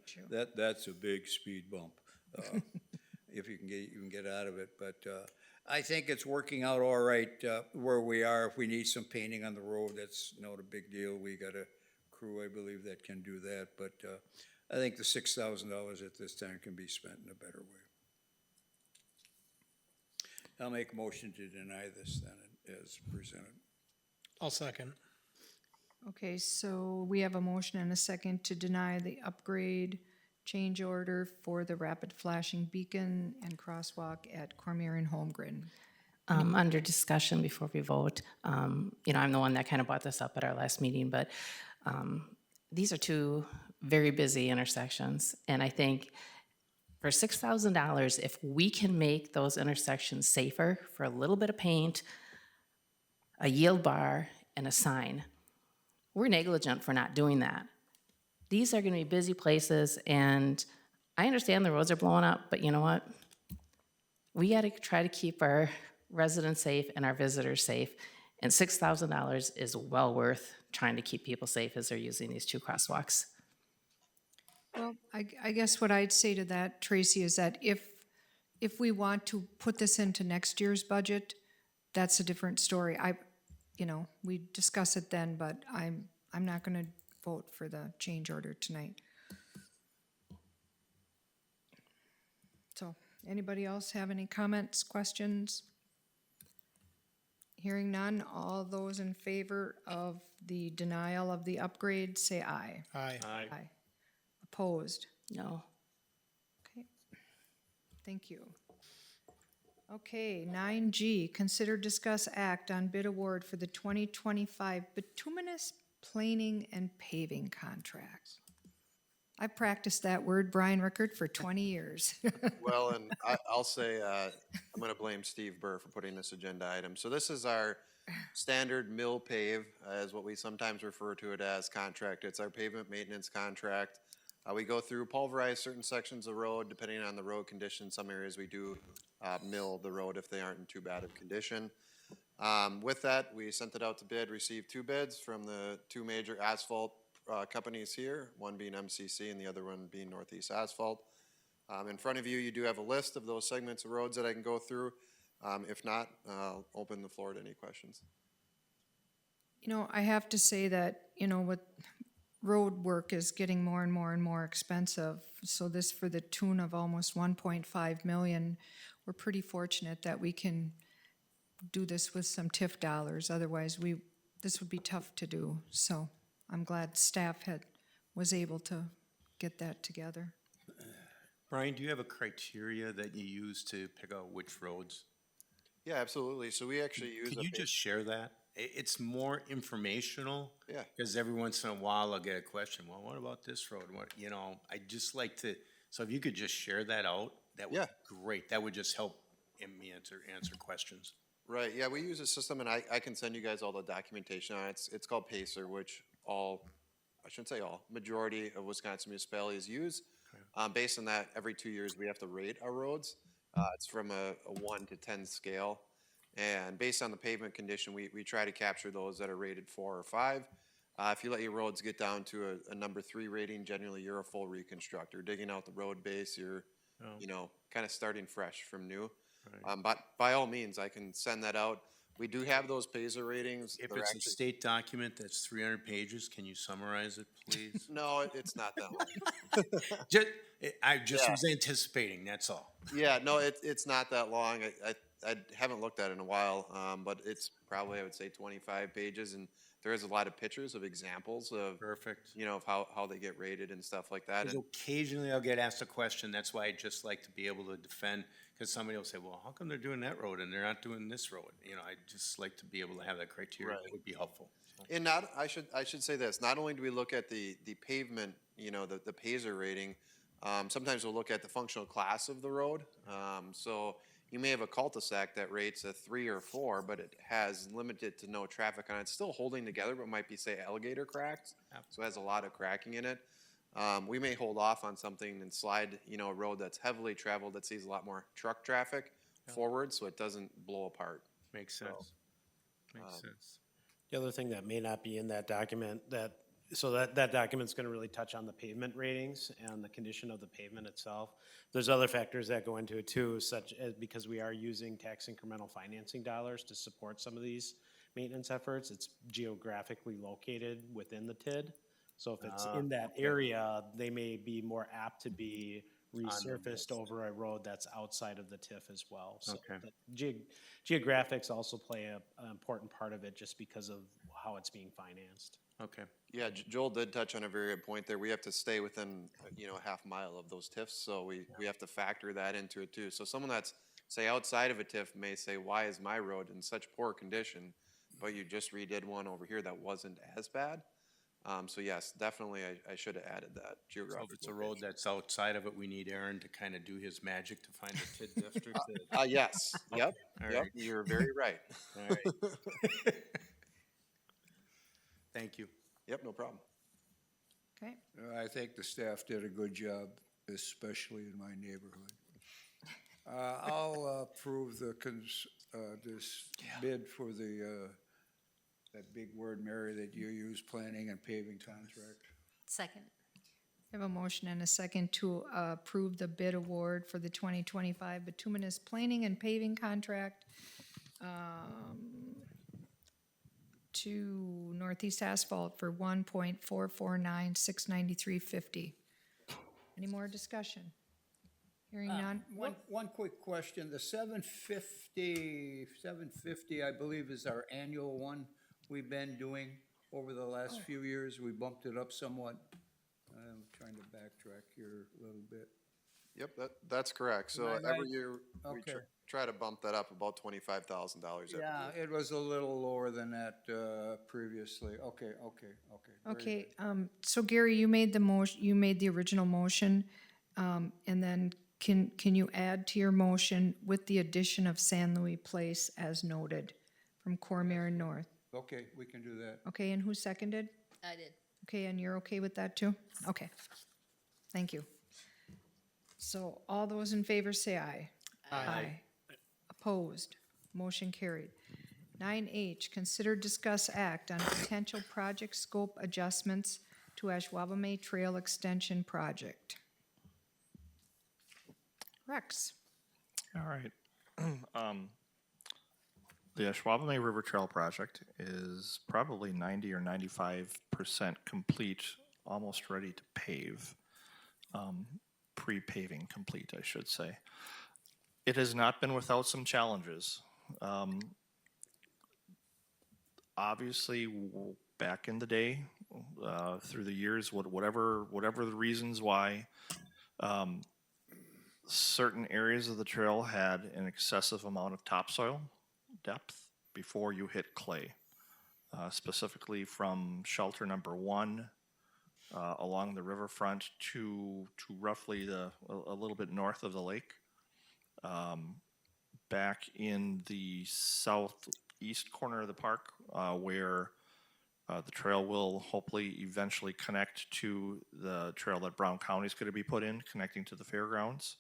that's a big speed bump. If you can get out of it, but I think it's working out all right where we are. If we need some painting on the road, that's not a big deal. We got a crew, I believe, that can do that, but I think the $6,000 at this time can be spent in a better way. I'll make a motion to deny this then as presented. I'll second. Okay, so we have a motion and a second to deny the upgrade change order for the rapid flashing beacon and crosswalk at Cormier and Holmgren. Under discussion before we vote, you know, I'm the one that kind of brought this up at our last meeting, but these are 2 very busy intersections, and I think for $6,000, if we can make those intersections safer for a little bit of paint, a yield bar, and a sign, we're negligent for not doing that. These are going to be busy places, and I understand the roads are blowing up, but you know what? We got to try to keep our residents safe and our visitors safe, and $6,000 is well worth trying to keep people safe as they're using these 2 crosswalks. Well, I guess what I'd say to that, Tracy, is that if we want to put this into next year's budget, that's a different story. We discuss it then, but I'm not gonna vote for the change order tonight. So, anybody else have any comments, questions? Hearing none, all those in favor of the denial of the upgrade, say aye. Aye. Aye. Opposed? No. Okay, thank you. Okay, 9G, consider, discuss, act on bid award for the 2025 Bituminous planing and paving contracts. I've practiced that word, Brian Rickard, for 20 years. Well, and I'll say, I'm gonna blame Steve Burr for putting this agenda item. So this is our standard mill pave, as what we sometimes refer to it as contract. It's our pavement maintenance contract. We go through, pulverize certain sections of road, depending on the road condition. Some areas we do mill the road if they aren't in too bad of condition. With that, we sent it out to bid, received 2 bids from the 2 major asphalt companies here, one being MCC and the other one being Northeast Asphalt. In front of you, you do have a list of those segments of roads that I can go through. If not, I'll open the floor to any questions. I have to say that, with road work is getting more and more and more expensive. So this for the tune of almost 1.5 million, we're pretty fortunate that we can do this with some TIF dollars. Otherwise, this would be tough to do. So I'm glad staff was able to get that together. Brian, do you have a criteria that you use to pick out which roads? Yeah, absolutely. So we actually use. Could you just share that? It's more informational. Yeah. Because every once in a while I'll get a question, well, what about this road? I just like to, so if you could just share that out, that would be great. That would just help me answer questions. Right, yeah, we use a system, and I can send you guys all the documentation on it. It's called Pacer, which majority of Wisconsin municipalities use. Okay. Based on that, every 2 years we have to rate our roads. It's from a 1 to 10 scale. And based on the pavement condition, we try to capture those that are rated 4 or 5. If you let your roads get down to a number 3 rating, generally you're a full reconstructor. Digging out the road base, you're, kind of starting fresh from new. Right. But by all means, I can send that out. We do have those Pacer ratings. If it's a state document that's 300 pages, can you summarize it, please? No, it's not that long. I just was anticipating, that's all. Yeah, no, it's not that long. I haven't looked at it in a while, but it's probably, I would say, 25 pages, and there is a lot of pictures of examples of, of how they get rated and stuff like that. And occasionally I'll get asked a question. That's why I just like to be able to defend, because somebody will say, well, how come they're doing that road and they're not doing this road? I just like to be able to have that criteria. That would be helpful. So. And I should say this, not only do we look at the pavement, the Pacer rating, sometimes we'll look at the functional class of the road. So you may have a cul-de-sac that rates a 3 or 4, but it has limited to no traffic on it. It's still holding together, but might be, say, alligator cracks. So it has a lot of cracking in it. We may hold off on something and slide, a road that's heavily traveled that sees a lot more truck traffic forward, so it doesn't blow apart. Makes sense. Makes sense. The other thing that may not be in that document that document's gonna really touch on the pavement ratings and the condition of the pavement itself. There's other factors that go into it too, such as because we are using tax incremental financing dollars to support some of these maintenance efforts, it's geographically located within the TID. So if it's in that area, they may be more apt to be resurfaced over a road that's outside of the TIF as well. So geographics also play an important part of it just because of how it's being financed. Okay. Yeah, Joel did touch on a very good point there. We have to stay within, a half mile of those TIFs, so we have to factor that into it too. So someone that's, say, outside of a TIF may say, why is my road in such poor condition, but you just redid one over here that wasn't as bad? So yes, definitely I should have added that geographic. So if it's a road that's outside of it, we need Aaron to kind of do his magic to find a TID district. Yes, yep, right. You're very right. All right. Thank you. Yep, no problem. Okay. I think the staff did a good job, especially in my neighborhood. I'll approve this bid for that big word, Mary, that you use, planning and paving contract. Second. I have a motion and a second to approve the bid award for the 2025 Bituminous Planing and Paving Contract to Northeast Asphalt for $1,449,693.50. Any more discussion? Hearing none. One quick question, the 750, I believe, is our annual one we've been doing over the last few years. We bumped it up somewhat. I'm trying to backtrack here a little bit. Yep, that's correct. So Am I every right? year, we Okay. try to bump that up about $25,000 every Yeah, year. it was a little lower than that previously. Okay. Very Okay, good. so Gary, you made the motion, you made the original motion, and then can you add to your motion with the addition of San Luis Place as noted from Cormier and North? Okay, we can do that. Okay, and who seconded? I did. Okay, and you're okay with that too? Okay, thank you. So all those in favor say aye. Aye. Opposed, motion carried. 9H, consider, discuss, act on potential project scope adjustments to Ashwaubomay Trail Extension Project. Rex. All right. The Ashwaubomay River Trail project is probably 90 or 95% complete, almost ready to pave. Pre-paving complete, I should say. It has not been without some challenges. Obviously, back in the day, through the years, whatever the reasons why, certain areas of the trail had an excessive amount of topsoil depth before you hit clay, specifically from shelter number 1 along the riverfront to roughly a little bit north of the lake. Back in the southeast corner of the park, where the trail will hopefully eventually connect to the trail that Brown County is going to be put in, connecting to the fairgrounds.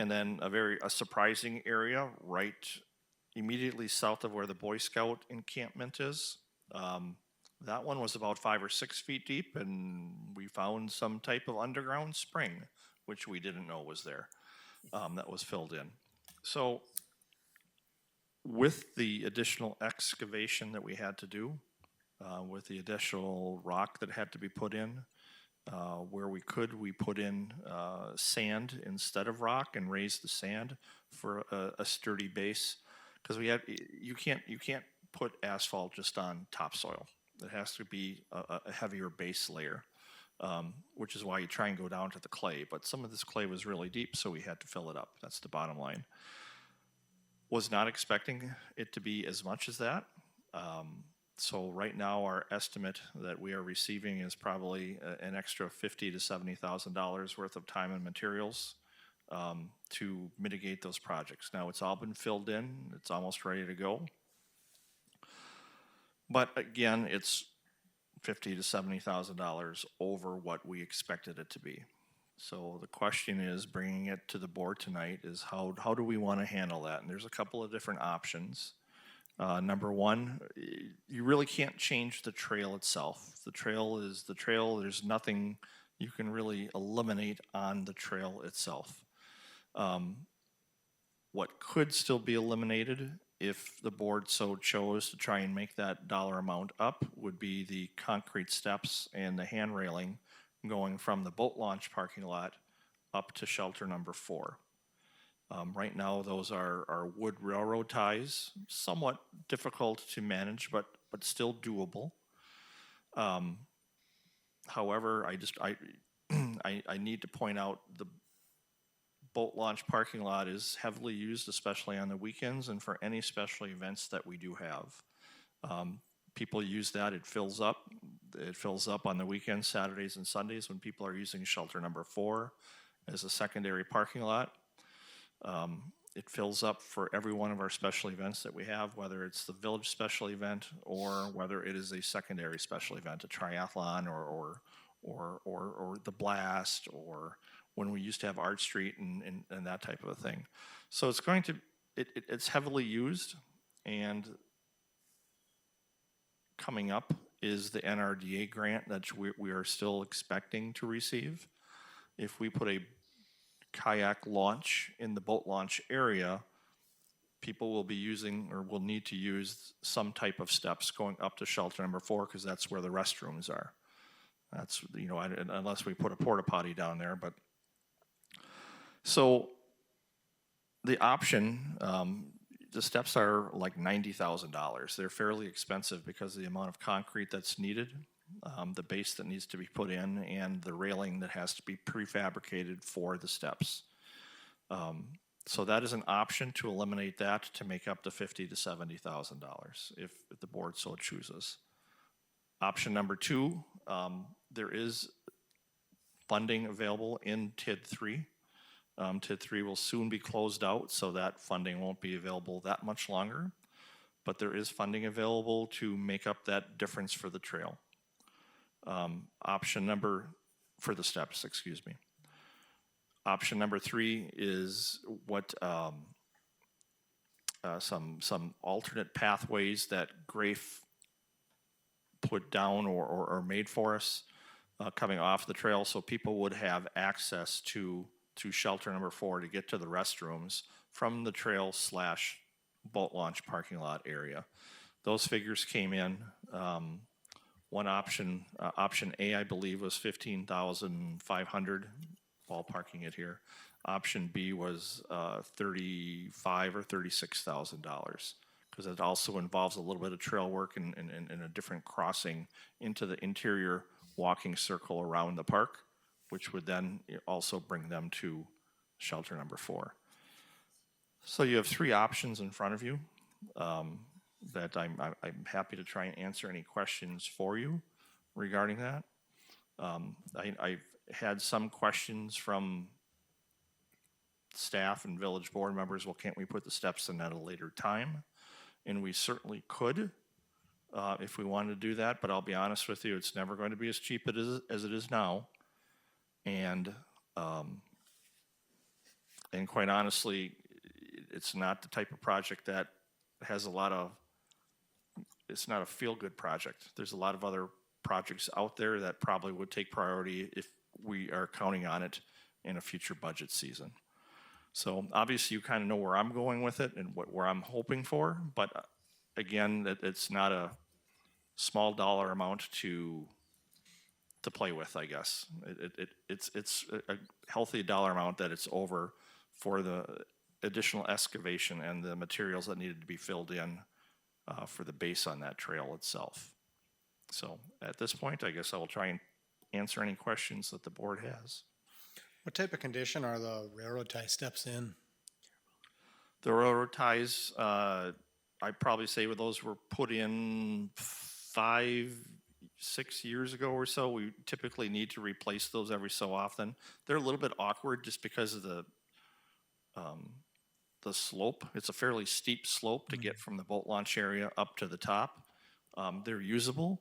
And then a surprising area right immediately south of where the Boy Scout encampment is. That one was about 5 or 6 feet deep, and we found some type of underground spring, which we didn't know was there, that was filled in. So with the additional excavation that we had to do, with the additional rock that had to be put in, where we could, we put in sand instead of rock and raised the sand for a sturdy base. Because you can't put asphalt just on topsoil. It has to be a heavier base layer, which is why you try and go down to the clay. But some of this clay was really deep, so we had to fill it up. That's the bottom line. Was not expecting it to be as much as that. So right now, our estimate that we are receiving is probably an extra $50,000 to $70,000 worth of time and materials to mitigate those projects. Now, it's all been filled in. It's almost ready to go. But again, it's $50,000 to $70,000 over what we expected it to be. So the question is, bringing it to the board tonight, is how do we want to handle that? And there's a couple of different options. Number one, you really can't change the trail itself. The trail is the trail. There's nothing you can really eliminate on the trail itself. What could still be eliminated, if the board so chose to try and make that dollar amount up, would be the concrete steps and the hand railing going from the boat launch parking lot up to shelter number 4. Right now, those are wood railroad ties, somewhat difficult to manage, but still doable. However, I need to point out the boat launch parking lot is heavily used, especially on the weekends and for any special events that we do have. People use that, it fills up. It fills up on the weekends, Saturdays and Sundays, when people are using shelter number 4 as a secondary parking lot. It fills up for every one of our special events that we have, whether it's the village special event or whether it is a secondary special event, a triathlon or the blast, or when we used to have Art Street and that type of a thing. So it's going to, it's heavily used, and coming up, is the NRDA grant that we are still expecting to receive. If we put a kayak launch in the boat launch area, people will be using or will need to use some type of steps going up to shelter number 4 because that's where the restrooms are. That's, you know, unless we put a porta potty down there, but. So the option, the steps are like $90,000. They're fairly expensive because of the amount of concrete that's needed, the base that needs to be put in, and the railing that has to be prefabricated for the steps. So that is an option to eliminate that to make up to $50,000 to $70,000 if the board so chooses. Option number 2, there is funding available in TID 3. TID 3 will soon be closed out, so that funding won't be available that much longer. But there is funding available to make up that difference for the trail. Option number, for the steps, excuse me. Option number 3 is what some alternate pathways that Grafe put down or made for us coming off the trail, so people would have access to shelter number 4 to get to the restrooms from the trail / boat launch parking lot area. Those figures came in. One option, option A, I believe, was $15,500, ballparking it here. Option B was $35,000 or $36,000, because it also involves a little bit of trail work and a different crossing into the interior walking circle around the park, which would then also bring them to shelter number 4. So you have 3 options in front of you that I'm happy to try and answer any questions for you regarding that. I've had some questions from staff and village board members, well, can't we put the steps in at a later time? And we certainly could if we wanted to do that, but I'll be honest with you, it's never going to be as cheap as it is now. And quite honestly, it's not the type of project that has it's not a feel-good project. There's a lot of other projects out there that probably would take priority if we are counting on it in a future budget season. So obviously you kind of know where I'm going with it and where I'm hoping for, but again, it's not a small dollar amount to play with, I guess. It's a healthy dollar amount that it's over for the additional excavation and the materials that needed to be filled in for the base on that trail itself. So at this point, I guess I will try and answer any questions that the board has. What type of condition are the railroad tie steps in? The railroad ties, I'd probably say those were put in 5-6 years ago or so. We typically need to replace those every so often. They're a little bit awkward just because of the slope. It's a fairly steep slope to get from the boat launch area up to the top. They're usable.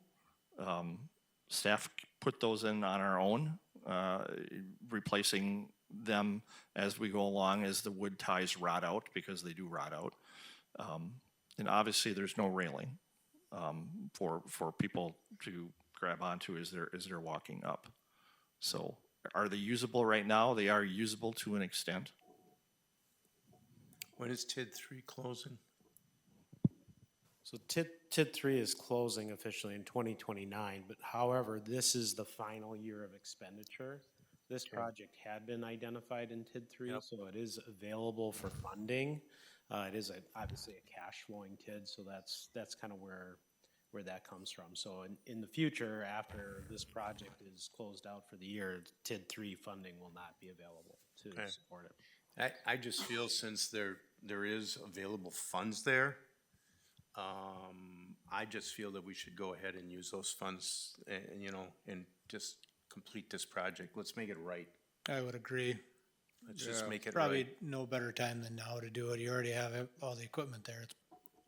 Staff put those in on our own, replacing them as we go along as the wood ties rot out, because they do rot out. And obviously there's no railing for people to grab onto as they're walking up. So are they usable right now? They are usable to an extent. When is TID 3 closing? So TID 3 is closing officially in 2029, but however, this is the final year of expenditure. This project had been identified in TID 3, so it is available for funding. It is obviously a cash flowing TID, so that's kind of where that comes from. So in the future, after this project is closed out for the year, TID 3 funding will not be available to support it. I just feel since there is available funds there, I just feel that we should go ahead and use those funds and just complete this project. Let's make it right. I would agree. Let's just make it Probably right. no better time than now to do it. You already have all the equipment there. It's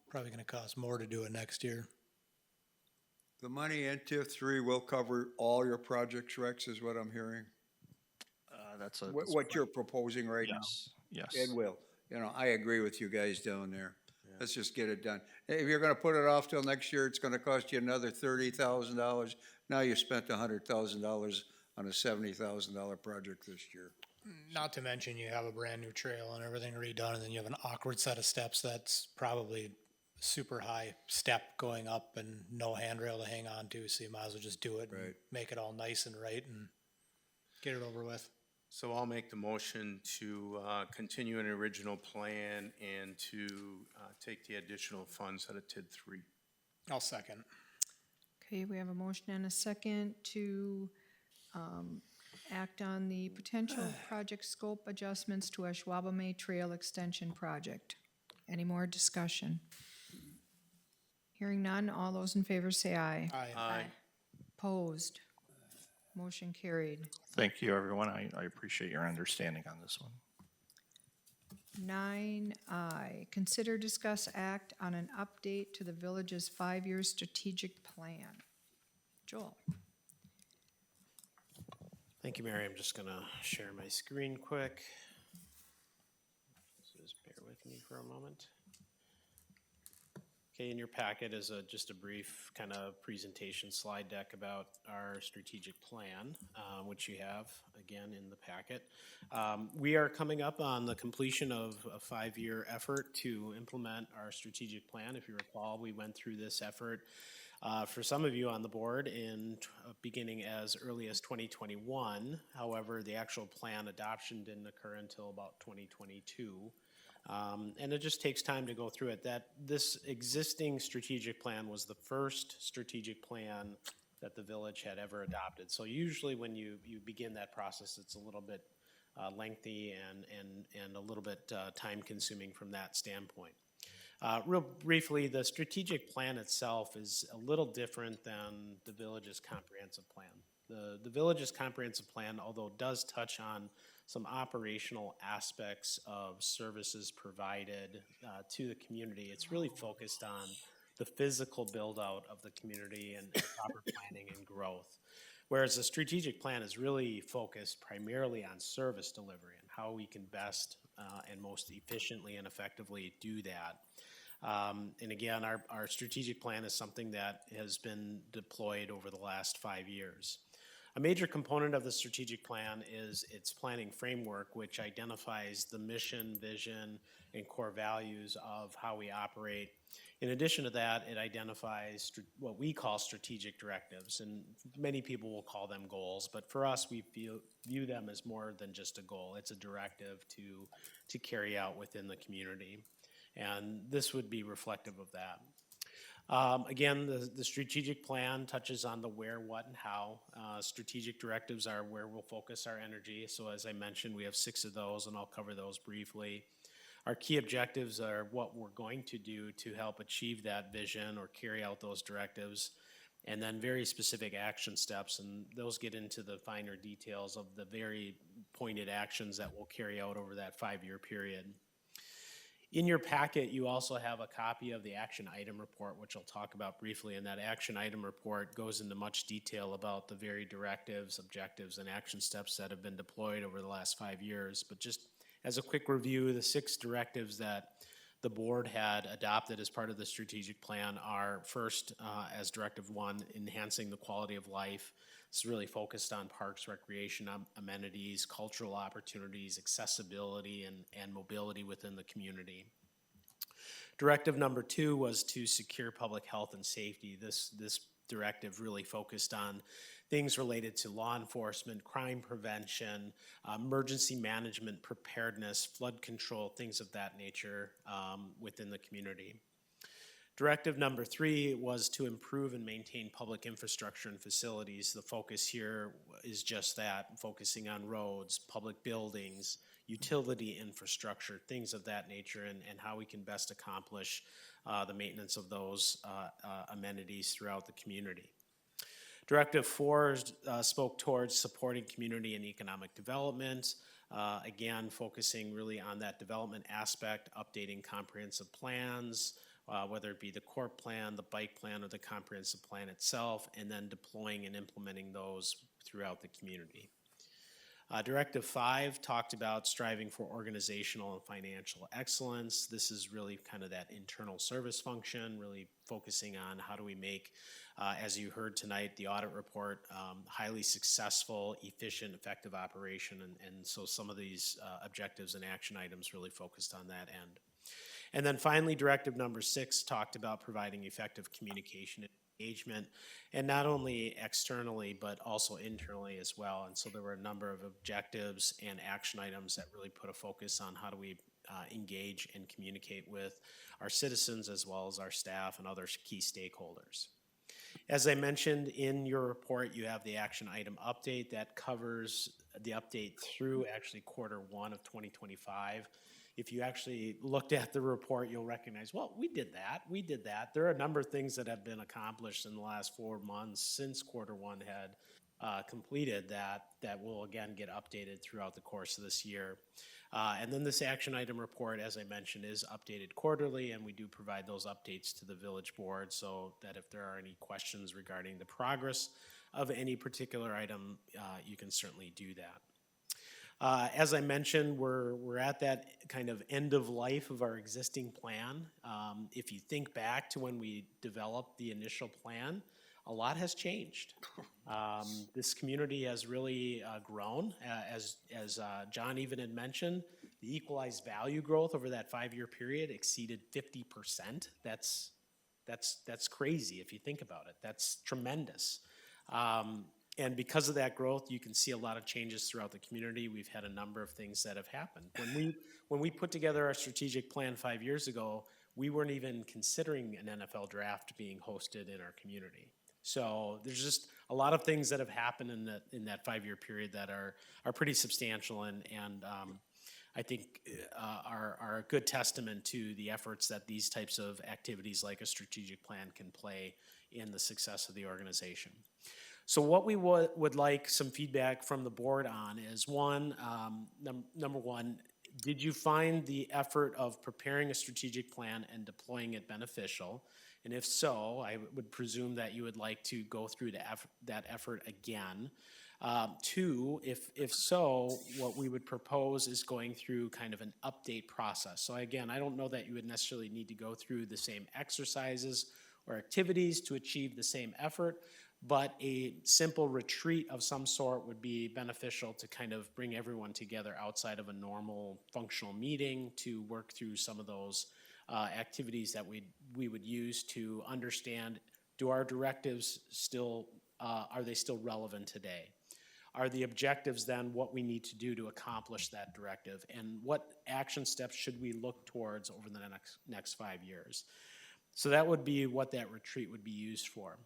probably gonna cost more to do it next year. The money in TIF 3 will cover all your projects, Rex, is what I'm hearing? What you're proposing right now? Yes. It will. I agree with you guys down there. Yeah. Let's just get it done. If you're gonna put it off till next year, it's gonna cost you another $30,000. Now you spent $100,000 on a $70,000 project this year. Not to mention you have a brand new trail and everything redone, and then you have an awkward set of steps that's probably super high step going up and no handrail to hang on to, so you might as well just do it and Right. make it all nice and right and get it over with. So I'll make the motion to continue an original plan and to take the additional funds out of TID 3. I'll second. Okay, we have a motion and a second to act on the potential project scope adjustments to Ashwaubomay Trail Extension Project. Any more discussion? Hearing none, all those in favor say aye. Aye. Opposed? Motion carried. Thank you, everyone. I appreciate your understanding on this one. 9I, consider, discuss, act on an update to the village's 5-year strategic plan. Joel? Thank you, Mary. I'm just gonna share my screen quick. So just bear with me for a moment. Okay, in your packet is just a brief kind of presentation slide deck about our strategic plan, which you have again in the packet. We are coming up on the completion of a 5-year effort to implement our strategic plan. If you recall, we went through this effort for some of you on the board in beginning as early as 2021. However, the actual plan adoption didn't occur until about 2022. And it just takes time to go through it. This existing strategic plan was the first strategic plan that the village had ever adopted. So usually when you begin that process, it's a little bit lengthy and a little bit time consuming from that standpoint. Real briefly, the strategic plan itself is a little different than the village's comprehensive plan. The village's comprehensive plan, although does touch on some operational aspects of services provided to the community, it's really focused on the physical build out of the community and proper planning and growth. Whereas the strategic plan is really focused primarily on service delivery and how we can best and most efficiently and effectively do that. And again, our strategic plan is something that has been deployed over the last 5 years. A major component of the strategic plan is its planning framework, which identifies the mission, vision, and core values of how we operate. In addition to that, it identifies what we call strategic directives, and many people will call them goals, but for us, we view them as more than just a goal. It's a directive to carry out within the community, and this would be reflective of that. Again, the strategic plan touches on the where, what, and how. Strategic directives are where we'll focus our energy. So as I mentioned, we have 6 of those, and I'll cover those briefly. Our key objectives are what we're going to do to help achieve that vision or carry out those directives, and then very specific action steps, and those get into the finer details of the very pointed actions that we'll carry out over that 5-year period. In your packet, you also have a copy of the action item report, which I'll talk about briefly, and that action item report goes into much detail about the very directives, objectives, and action steps that have been deployed over the last 5 years. But just as a quick review, the 6 directives that the board had adopted as part of the strategic plan are first, as Directive 1, enhancing the quality of life. It's really focused on parks, recreation amenities, cultural opportunities, accessibility, and mobility within the community. Directive number 2 was to secure public health and safety. This directive really focused on things related to law enforcement, crime prevention, emergency management, preparedness, flood control, things of that nature within the community. Directive number 3 was to improve and maintain public infrastructure and facilities. The focus here is just that, focusing on roads, public buildings, utility infrastructure, things of that nature, and how we can best accomplish the maintenance of those amenities throughout the community. Directive 4 spoke towards supporting community and economic development, again, focusing really on that development aspect, updating comprehensive plans, whether it be the core plan, the bike plan, or the comprehensive plan itself, and then deploying and implementing those throughout the community. Directive 5 talked about striving for organizational and financial excellence. This is really kind of that internal service function, really focusing on how do we make, as you heard tonight, the audit report, highly successful, efficient, effective operation. And so some of these objectives and action items really focused on that end. And then finally, directive number 6 talked about providing effective communication and engagement, and not only externally, but also internally as well. And so there were a number of objectives and action items that really put a focus on how do we engage and communicate with our citizens as well as our staff and other key stakeholders. As I mentioned in your report, you have the action item update that covers the update through actually Q1 of 2025. If you actually looked at the report, you'll recognize, well, we did that. There are a number of things that have been accomplished in the last 4 months since Q1 had completed that will again get updated throughout the course of this year. And then this action item report, as I mentioned, is updated quarterly, and we do provide those updates to the village board so that if there are any questions regarding the progress of any particular item, you can certainly do that. As I mentioned, we're at that kind of end of life of our existing plan. If you think back to when we developed the initial plan, a lot has changed. This community has really grown. As John even had mentioned, the equalized value growth over that 5-year period exceeded 50%. That's crazy if you think about it. That's tremendous. And because of that growth, you can see a lot of changes throughout the community. We've had a number of things that have happened. When we put together our strategic plan 5 years ago, we weren't even considering an NFL draft being hosted in our community. So there's just a lot of things that have happened in that 5-year period that are pretty substantial and I think are a good testament to the efforts that these types of activities like a strategic plan can play in the success of the organization. So what we would like some feedback from the board on is number one, did you find the effort of preparing a strategic plan and deploying it beneficial? And if so, I would presume that you would like to go through that effort again. 2, if so, what we would propose is going through kind of an update process. So again, I don't know that you would necessarily need to go through the same exercises or activities to achieve the same effort, but a simple retreat of some sort would be beneficial to kind of bring everyone together outside of a normal functional meeting to work through some of those activities that we would use to understand, do our directives still, are they still relevant today? Are the objectives then what we need to do to accomplish that directive? And what action steps should we look towards over the next 5 years? So that would be what that retreat would be used for.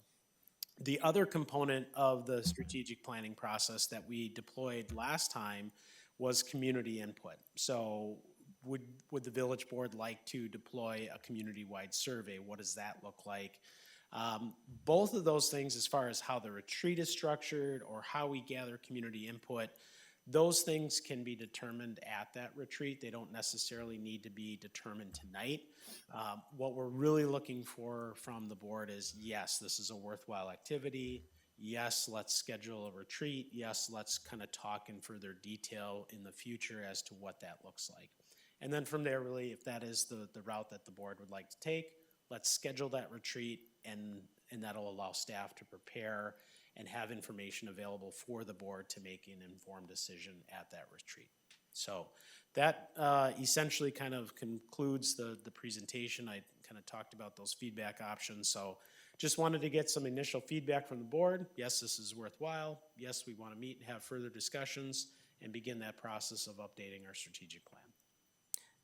The other component of the strategic planning process that we deployed last time was community input. So would the village board like to deploy a community-wide survey? What does that look like? Both of those things, as far as how the retreat is structured or how we gather community input, those things can be determined at that retreat. They don't necessarily need to be determined tonight. What we're really looking for from the board is, yes, this is a worthwhile activity. Yes, let's schedule a retreat. Yes, let's kind of talk in further detail in the future as to what that looks like. And then from there, really, if that is the route that the board would like to take, let's schedule that retreat, and that'll allow staff to prepare and have information available for the board to make an informed decision at that retreat. So that essentially kind of concludes the presentation. I kind of talked about those feedback options. So just wanted to get some initial feedback from the board. Yes, this is worthwhile. Yes, we want to meet and have further discussions and begin that process of updating our strategic plan.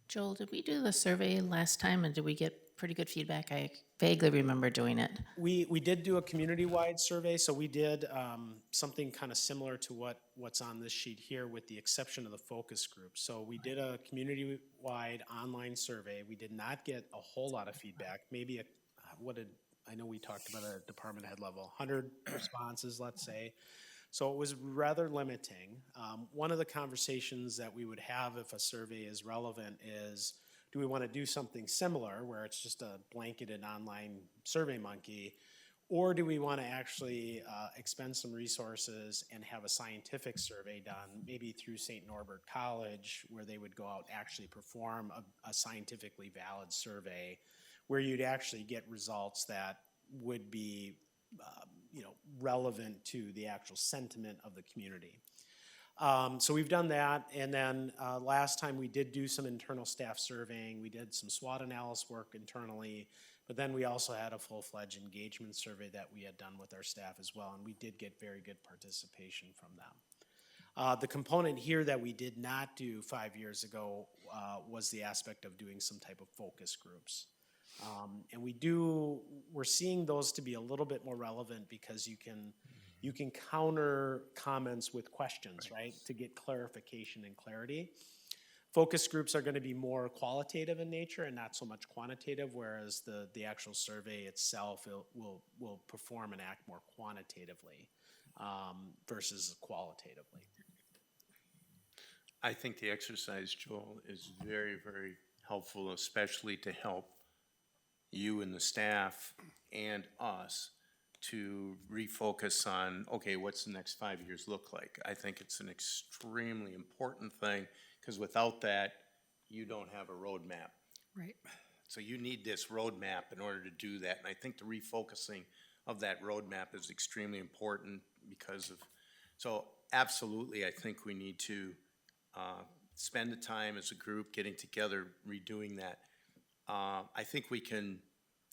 Joel, did we do the survey last time and did we get pretty good feedback? I vaguely remember doing it. We did do a community-wide survey, so we did something kind of similar to what's on this sheet here with the exception of the focus group. So we did a community-wide online survey. We did not get a whole lot of feedback, maybe I know we talked about a department head level, 100 responses, let's say. So it was rather limiting. One of the conversations that we would have if a survey is relevant is, do we want to do something similar where it's just a blanketed online survey monkey, Or do we want to actually expend some resources and have a scientific survey done, maybe through St. Norbert College, where they would go out and actually perform a scientifically valid survey, where you'd actually get results that would be, relevant to the actual sentiment of the community. So we've done that, and then last time we did do some internal staff surveying. We did some SWOT analysis work internally, but then we also had a full-fledged engagement survey that we had done with our staff as well, and we did get very good participation from them. The component here that we did not do 5 years ago was the aspect of doing some type of focus groups. And we're seeing those to be a little bit more relevant because you can counter comments with questions, right? To get clarification and clarity. Focus groups are going to be more qualitative in nature and not so much quantitative, whereas the actual survey itself will perform and act more quantitatively versus qualitatively. I think the exercise, Joel, is very, very helpful, especially to help you and the staff and us to refocus on, okay, what's the next 5 years look like? I think it's an extremely important thing, because without that, you don't have a roadmap. Right. So you need this roadmap in order to do that. And I think the refocusing of that roadmap is extremely important because of, so absolutely, I think we need to spend the time as a group getting together, redoing that. I think we can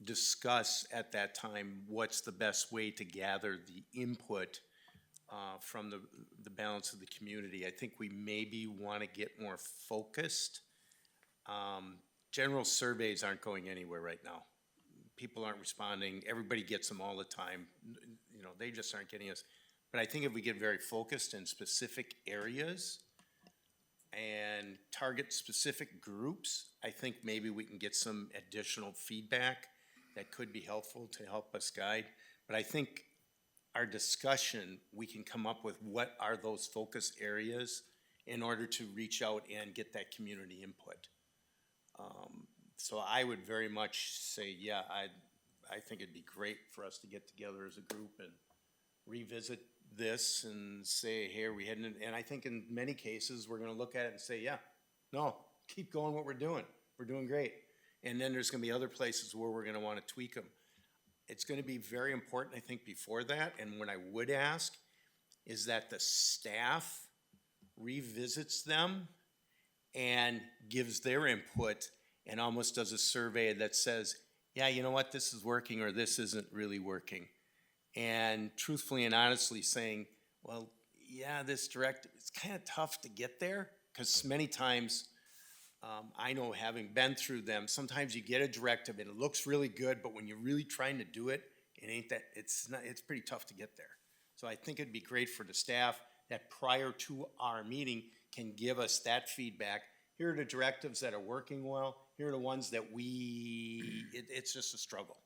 discuss at that time what's the best way to gather the input from the balance of the community. I think we maybe want to get more focused. General surveys aren't going anywhere right now. People aren't responding. Everybody gets them all the time. They just aren't getting us. But I think if we get very focused in specific areas and target specific groups, I think maybe we can get some additional feedback that could be helpful to help us guide. But I think our discussion, we can come up with what are those focus areas in order to reach out and get that community input. So I would very much say, yeah, I think it'd be great for us to get together as a group and revisit this and say, hey, are we heading in? And I think in many cases, we're gonna look at it and say, yeah, no, keep going what we're doing. We're doing great. And then there's gonna be other places where we're gonna wanna tweak them. It's gonna be very important, I think, before that, and what I would ask is that the staff revisits them and gives their input and almost does a survey that says, yeah, you know what, this is working or this isn't really working. And truthfully and honestly saying, well, yeah, this directive, it's kind of tough to get there, because many times, I know, having been through them, sometimes you get a directive and it looks really good, but when you're really trying to do it, it's pretty tough to get there. So I think it'd be great for the staff that prior to our meeting can give us that feedback. Here are the directives that are working well. Here are the ones that it's just a struggle.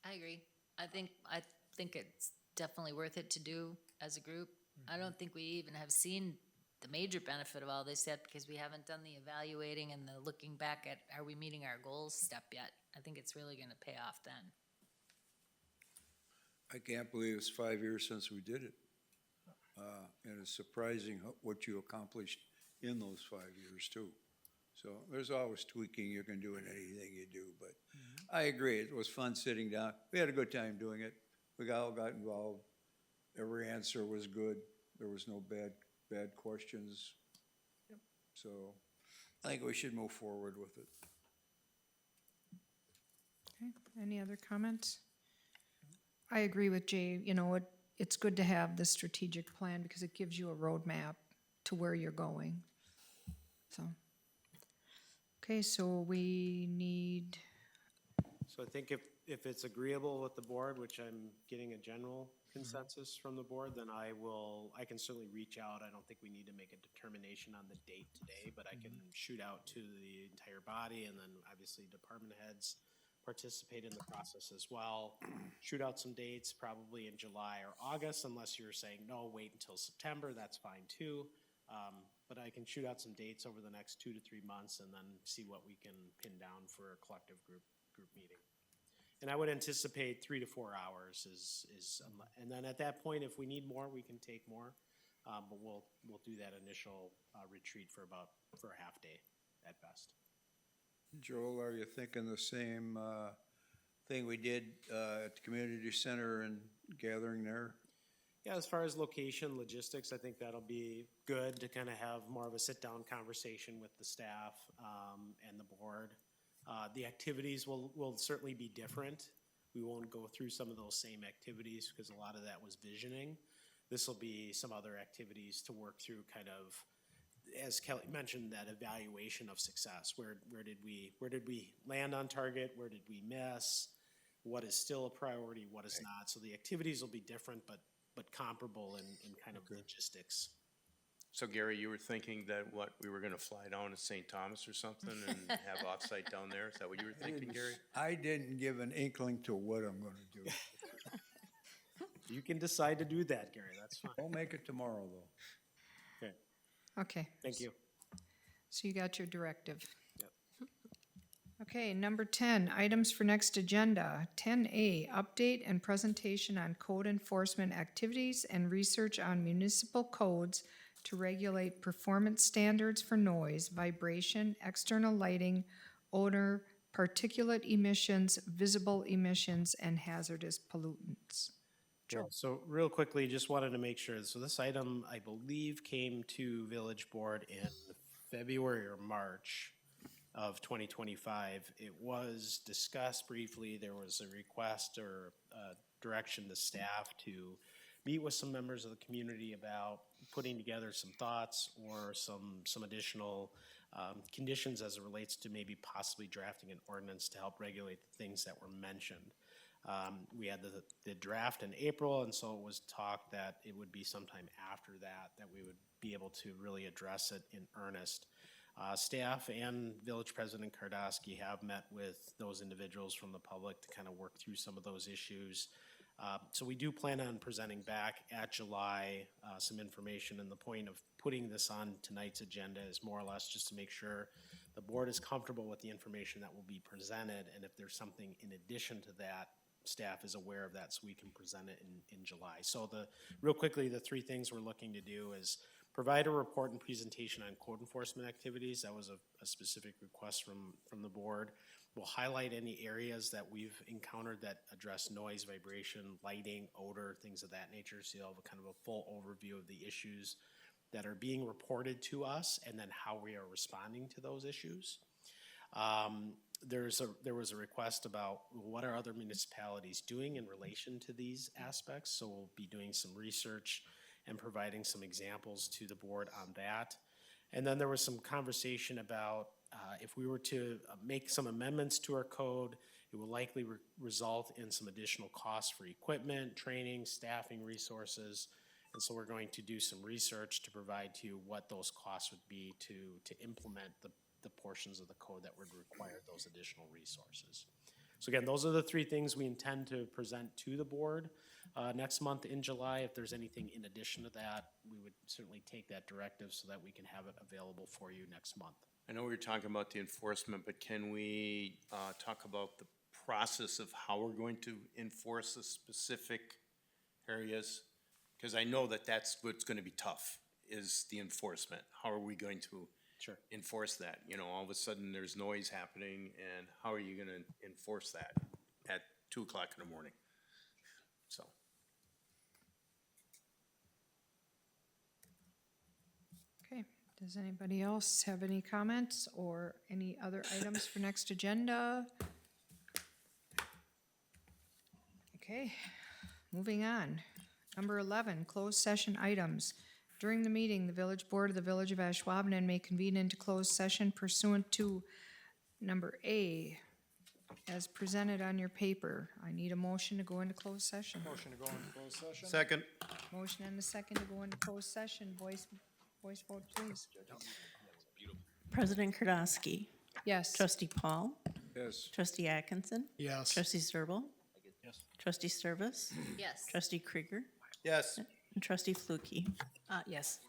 I agree. I think it's definitely worth it to do as a group. I don't think we even have seen the major benefit of all this yet, because we haven't done the evaluating and the looking back at, are we meeting our goals step yet? I think it's really gonna pay off then. I can't believe it's 5 years since we did it. And it's surprising what you accomplished in those 5 years too. So there's always tweaking you can do in anything you do, but I agree, it was fun sitting down. We had a good time doing it. We all got involved. Every answer was good. There was no bad questions. So I think we should move forward with it. Okay, any other comments? I agree with Jay, it's good to have this strategic plan because it gives you a roadmap to where you're going. So, okay, so we need, So I think if it's agreeable with the board, which I'm getting a general consensus from the board, then I can certainly reach out. I don't think we need to make a determination on the date today, but I can shoot out to the entire body, and then obviously department heads participate in the process as well. Shoot out some dates, probably in July or August, unless you're saying, no, wait until September, that's fine too. but I can shoot out some dates over the next 2 to 3 months and then see what we can pin down for a collective group meeting. And I would anticipate 3 to 4 hours and then at that point, if we need more, we can take more. But we'll do that initial retreat for a half day at best. Joel, are you thinking the same thing we did at the community center and gathering there? Yeah, as far as location, logistics, I think that'll be good to kind of have more of a sit-down conversation with the staff and the board. The activities will certainly be different. We won't go through some of those same activities because a lot of that was visioning. This will be some other activities to work through kind of, as Kelly mentioned, that evaluation of success. Where did we land on target? Where did we miss? What is still a priority? What is not? So the activities will be different, but comparable in kind of logistics. So Gary, you were thinking that we were gonna fly down to St. Thomas or something and have offsite down there? Is that what you were thinking, Gary? I didn't give an inkling to what I'm gonna do. You can decide to do that, Gary, that's fine. Don't make it tomorrow, though. Okay, Okay, thank you. so you got your directive. Yep. Okay, number 10, items for next agenda. 10A, update and presentation on code enforcement activities and research on municipal codes to regulate performance standards for noise, vibration, external lighting, odor, particulate emissions, visible emissions, and hazardous pollutants. Yeah, so real quickly, just wanted to make sure, so this item, I believe, came to Village Board in February or March of 2025. It was discussed briefly, there was a request or direction to staff to meet with some members of the community about putting together some thoughts or some additional conditions as it relates to maybe possibly drafting an ordinance to help regulate the things that were mentioned. We had the draft in April, and so it was talked that it would be sometime after that we would be able to really address it in earnest. Staff and Village President Kardasky have met with those individuals from the public to kind of work through some of those issues. So we do plan on presenting back at July some information, and the point of putting this on tonight's agenda is more or less just to make sure the board is comfortable with the information that will be presented, and if there's something in addition to that, staff is aware of that so we can present it in July. So real quickly, the three things we're looking to do is provide a report and presentation on code enforcement activities. That was a specific request from the board. We'll highlight any areas that we've encountered that address noise, vibration, lighting, odor, things of that nature. So you'll have a kind of a full overview of the issues that are being reported to us and then how we are responding to those issues. There was a request about what are other municipalities doing in relation to these aspects. So we'll be doing some research and providing some examples to the board on that. And then there was some conversation about if we were to make some amendments to our code, it will likely result in some additional costs for equipment, training, staffing resources. And so we're going to do some research to provide to you what those costs would be to implement the portions of the code that would require those additional resources. So again, those are the three things we intend to present to the board next month in July. If there's anything in addition to that, we would certainly take that directive so that we can have it available for you next month. I know we were talking about the enforcement, but can we talk about the process of how we're going to enforce the specific areas? Because I know that's what's going to be tough, is the enforcement. How are we going to enforce that? You know, all of a sudden there's noise happening, and how are you going to enforce that at 2 o'clock in the morning? So. Okay, does anybody else have any comments or any other items for next agenda? Okay, moving on. Number 11, closed session items. During the meeting, the village board of the Village of Ashwaubenon may convene into closed session pursuant to number A, as presented on your paper. I need a motion to go into closed session. Motion to go into closed session? Second. Motion and a second to go into closed session. Voice vote, please. President Kardasky. Yes. Trustee Paul. Yes. Trustee Atkinson. Yes. Trustee Zerbal. Yes. Trustee Service. Yes. Trustee Krieger. Yes. And Trustee Flukie. Yes.